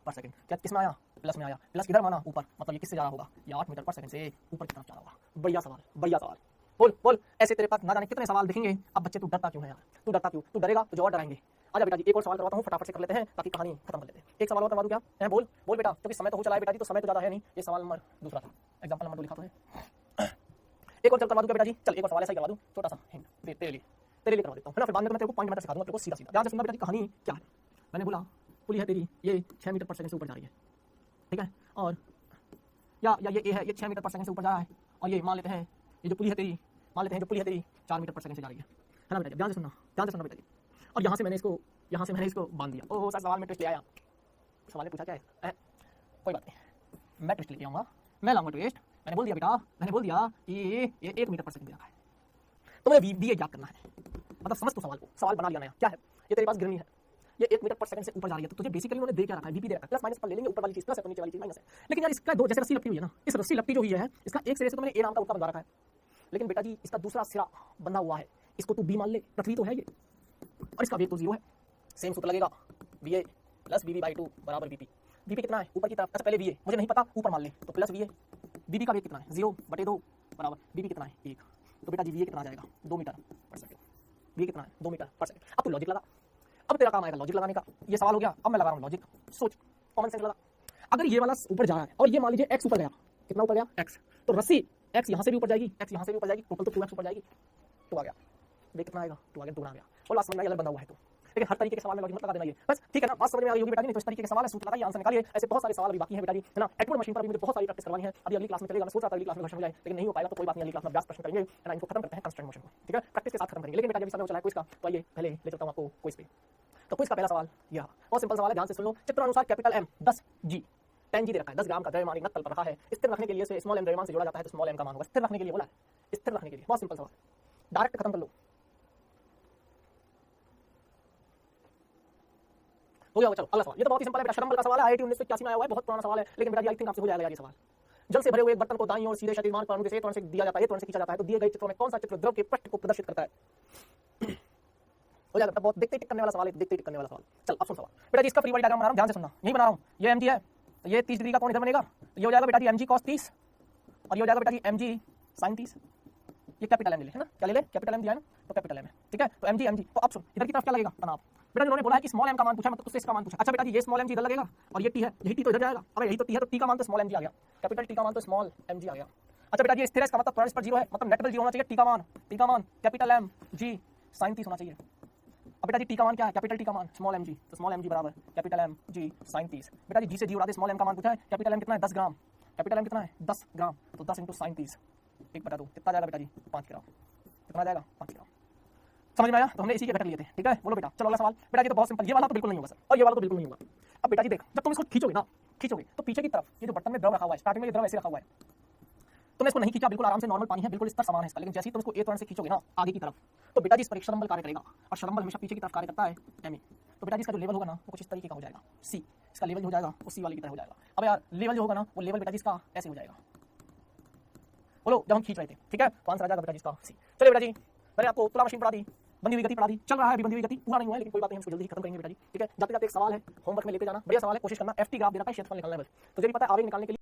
पर सेकंड, क्या किसमें आया प्लस में आया, प्लस किधर माना ऊपर, मतलब ये किससे जा रहा होगा, ये 8 मीटर पर सेकंड से ऊपर की तरफ जा रहा होगा। बढ़िया सवाल, बढ़िया सवाल, बोल ऐसे तेरे पास ना जाने कितने सवाल दिखेंगे। अब बच्चे तू डरता क्यों है यार, तू डरता क्यों, तू डरेगा तो जो और डराएंगे। आजा बेटा जी एक और सवाल करवाता हूँ, फटाफट से कर लेते हैं ताकि कहानी खत्म कर लेते हैं। एक सवाल और करवा दूं क्या है, बोल बेटा, क्योंकि समय तो हो चला है बेटा जी, तो समय तो ज़्यादा है नहीं, ये सवाल नंबर दूसरा था, एग्जाम्पल नंबर 2 लिखा तो है। एक और चल करवा दूं बेटा जी, चल एक और सवाल ऐसा ही करवा दूं, छोटा सा हिंट तेरे लिए करवा देता हूँ, है ना, फिर बाद में मैं तेरे को पॉइंट मेथड सिखा दूंगा तेरे को सीधा। ध्यान से सुनना बेटा जी, कहानी क्या है। मैंने बोला पुली है तेरी, ये 6 मीटर पर सेकंड से ऊपर जा रही है, ठीक है, और या ये ए है, ये 6 मीटर पर सेकंड से ऊपर जा रहा है, और ये मान लेते हैं ये जो पुली है तेरी, मान लेते हैं जो पुली है तेरी 4 मीटर पर सेकंड से जा रही है ना बेटा, ध्यान से सुनना बेटा जी। और यहाँ से मैंने इसको बांध दिया। ओहो सर सवाल में ट्विस्ट ले आया, सवाल ने पूछा क्या है, कोई बात नहीं, मैं ट्विस्ट लेके आऊँगा, मैं लाऊंगा ट्विस्ट। मैंने बोल दिया बेटा, मैंने बोल दिया कि ये 1 मीटर पर सेकंड दे रखा है, तुम्हें वीए ज्ञात करना है, मतलब समझ तो सवाल को, सवाल बना लिया नया, क्या है, ये तेरे पास गिरनी है, ये 1 मीटर पर सेकंड से ऊपर जा रही है, तो तुझे बेसिकली उन्होंने दे क्या रखा है, वीपी दे रखा है, प्लस माइनस पर ले लेंगे, ऊपर वाली चीज प्लस है तो नीचे वाली चीज माइनस है। लेकिन यार इसका दो जैसे रस्सी लपटी हुई है ना, इस रस्सी लपटी जो हुई है इसका एक सिरे से तो मैंने ए नाम का उत्तर बना रखा है, लेकिन बेटा जी इसका दूसरा सिरा बंधा हुआ है, इसको तू बी मान ले, पृथ्वी तो है ये, और इसका वेग तो 0 है, सेम सूत्र लगेगा, वीए प्लस बीबी बाई 2 बराबर वीपी। वीपी कितना है ऊपर की तरफ, अच्छा पहले वीए मुझे नहीं पता, ऊपर मान ले, तो प्लस वीए, बीबी का वेग कितना है 0/2 बराबर बीबी कितना है 1, तो बेटा जी वीए कितना आ जाएगा 2 मीटर पर सेकंड, वीए कितना है 2 मीटर पर सेकंड। अब तू लॉजिक लगा, अब तेरा काम आएगा लॉजिक लगाने का, ये सवाल हो गया, अब मैं लगा रहा हूँ लॉजिक, सोच कॉमन सेंस लगा। अगर ये वाला ऊपर जा रहा है और ये मान लीजिए एक्स ऊपर गया, कितना ऊपर गया एक्स, तो रस्सी एक्स यहाँ से भी ऊपर जाएगी, एक्स यहाँ से भी ऊपर जाएगी, टोटल तो 2x ऊपर जाएगी, तो आ गया वेग कितना आएगा, 2 आ गया, 2 आ गया, और लास्ट समझ में अलग बंधा हुआ है तो, लेकिन हर तरीके के सवाल में लॉजिक मत लगा देना, ये बस ठीक है ना, बात समझ में आ गई होगी बेटा जी। नहीं तो इस तरीके के सवाल है, सूत्र लगाइए, आंसर निकालिए, ऐसे बहुत सारे सवाल अभी बाकी हैं बेटा जी, है ना। एटवुड मशीन पर भी मुझे बहुत सारी प्रैक्टिस करवानी है, अभी अगली क्लास में चलेगा, मैं सोच रहा था अगली क्लास में घर्षण हो जाए, लेकिन नहीं हो पाएगा, तो कोई बात नहीं, अगली क्लास में व्यास प्रश्न करेंगे, है ना, इनको खत्म करते हैं कंस्ट्रेंट मोशन को, ठीक है, प्रैक्टिस के साथ खत्म करेंगे। लेकिन बेटा जब समय हो चला है क्विज का, तो आइए पहले ले चलता हूँ आपको क्विज पे। तो क्विज का पहला सवाल यह बहुत सिंपल सवाल है, ध्यान से सुन लो। चित्रानुसार कैपिटल M 10G 10G दे रखा है, 10 ग्राम का द्रव्यमान एक नत्तल पर रखा है, स्थिर रखने के लिए इसे स्मॉल m द्रव्यमान से जोड़ा जाता है, तो स्मॉल m का मान होगा, स्थिर रखने के लिए बोला है, स्थिर रखने के लिए, बहुत सिंपल सवाल, डायरेक्ट खत्म कर लो, हो गया। चलो अगला सवाल, ये तो बहुत ही सिंपल है बेटा, शरमबल का सवाल है, IIT 1981 में आया हुआ है, बहुत पुराना सवाल है, लेकिन बेटा आई थिंक आपसे हो जाएगा ये सवाल। जल से भरे हुए एक बर्तन को दाईं ओर सीधे क्षैतिज मान पर अणु के त्वरण से दिया जाता है, त्वरण से खींचा जाता है, तो दिए गए चित्रों में कौन सा चित्र द्रव के पृष्ठ को प्रदर्शित करता है। हो जाएगा, बहुत देखते टिक करने वाला सवाल है, देखते टिक करने वाला सवाल। चल अब सुन सवाल बेटा जी, इसका फ्री बॉडी डायग्राम बना रहा हूं, ध्यान से सुनना, यही बना रहा हूं, ये mg है, ये 30 डिग्री का कोण इधर बनेगा, ये हो जाएगा बेटा जी mg cos 30, और ये हो जाएगा बेटा जी mg sin 30, ये कैपिटल M ले ले, है ना, क्या ले ले, कैपिटल M दिया है ना, तो कैपिटल M है, ठीक है, तो mg। तो अब सुन इधर की तरफ क्या लगेगा तनाव, बेटा उन्होंने बोला है कि स्मॉल m का मान पूछा, मतलब उससे इसका मान पूछा। अच्छा बेटा जी ये स्मॉल mg इधर लगेगा, और ये t है, यही t तो इधर जाएगा, अब यही तो t है, तो t का मान तो स्मॉल mg आ गया, कैपिटल t का मान तो स्मॉल mg आ गया। अच्छा बेटा जी स्थिर है, इसका मतलब त्वरण इस पर 0 है, मतलब नेट बल 0 होना चाहिए, t का मान कैपिटल M g sin 30 होना चाहिए। अब बेटा जी t का मान क्या है, कैपिटल t का मान स्मॉल mg, तो स्मॉल mg बराबर कैपिटल M g sin 30। बेटा जी g से g उड़ा दे, स्मॉल m का मान पूछा है, कैपिटल M कितना है 10 ग्राम, कैपिटल एम कितना है 10 ग्राम, तो 10 इंटू साइन 30 1/2 कितना जाएगा बेटा जी 5 ग्राम, कितना जाएगा 5 ग्राम। समझ में आया? तो हमने इसी के घटक लिए थे, ठीक है। बोलो बेटा, चलो अगला सवाल। बेटा जी तो बहुत सिंपल, ये वाला तो बिल्कुल नहीं होगा सर, और ये वाला तो बिल्कुल नहीं होगा। अब बेटा जी देख, जब तुम इसको खींचोगे ना, खींचोगे तो पीछे की तरफ ये जो बर्तन में द्रव रखा हुआ है, स्टार्टिंग में ये द्रव ऐसे रखा हुआ है, तुमने इसको नहीं खींचा, बिल्कुल आराम से नॉर्मल पानी है, बिल्कुल स्तर समान है इसका, लेकिन जैसे ही तुम इसको ए त्वरण से खींचोगे ना आगे की तरफ, तो बेटा जी इस पर एक शलंबल कार्य करेगा, और शलंबल हमेशा पीछे की तरफ कार्य करता है एम। तो बेटा जी इसका जो लेवल होगा ना वो कुछ इस तरीके का हो जाएगा, सी। इसका लेवल हो जाएगा वो सी वाले की तरह हो जाएगा। अब यार लेवल जो होगा ना वो लेवल बेटा जी इसका ऐसे हो जाएगा, बोलो जब हम खींच रहे थे, ठीक है। तो आंसर आ जाएगा बेटा जी इसका सी। चलिए बेटा जी, मैंने आपको तुला मशीन पढ़ा दी, बंधी हुई गति पढ़ा दी, चल रहा है अभी बंधी हुई गति, पूरा नहीं हुआ है लेकिन कोई बात नहीं, हम इसको जल्दी खत्म करेंगे बेटा जी, ठीक है। जाते जाते एक सवाल है, होमवर्क में लेते जाना, बढ़िया सवाल है, कोशिश करना। एफटी ग्राफ दे रखा है, क्षेत्रफल निकालना है बस। तो जब पता है आवेग निकालने के लिए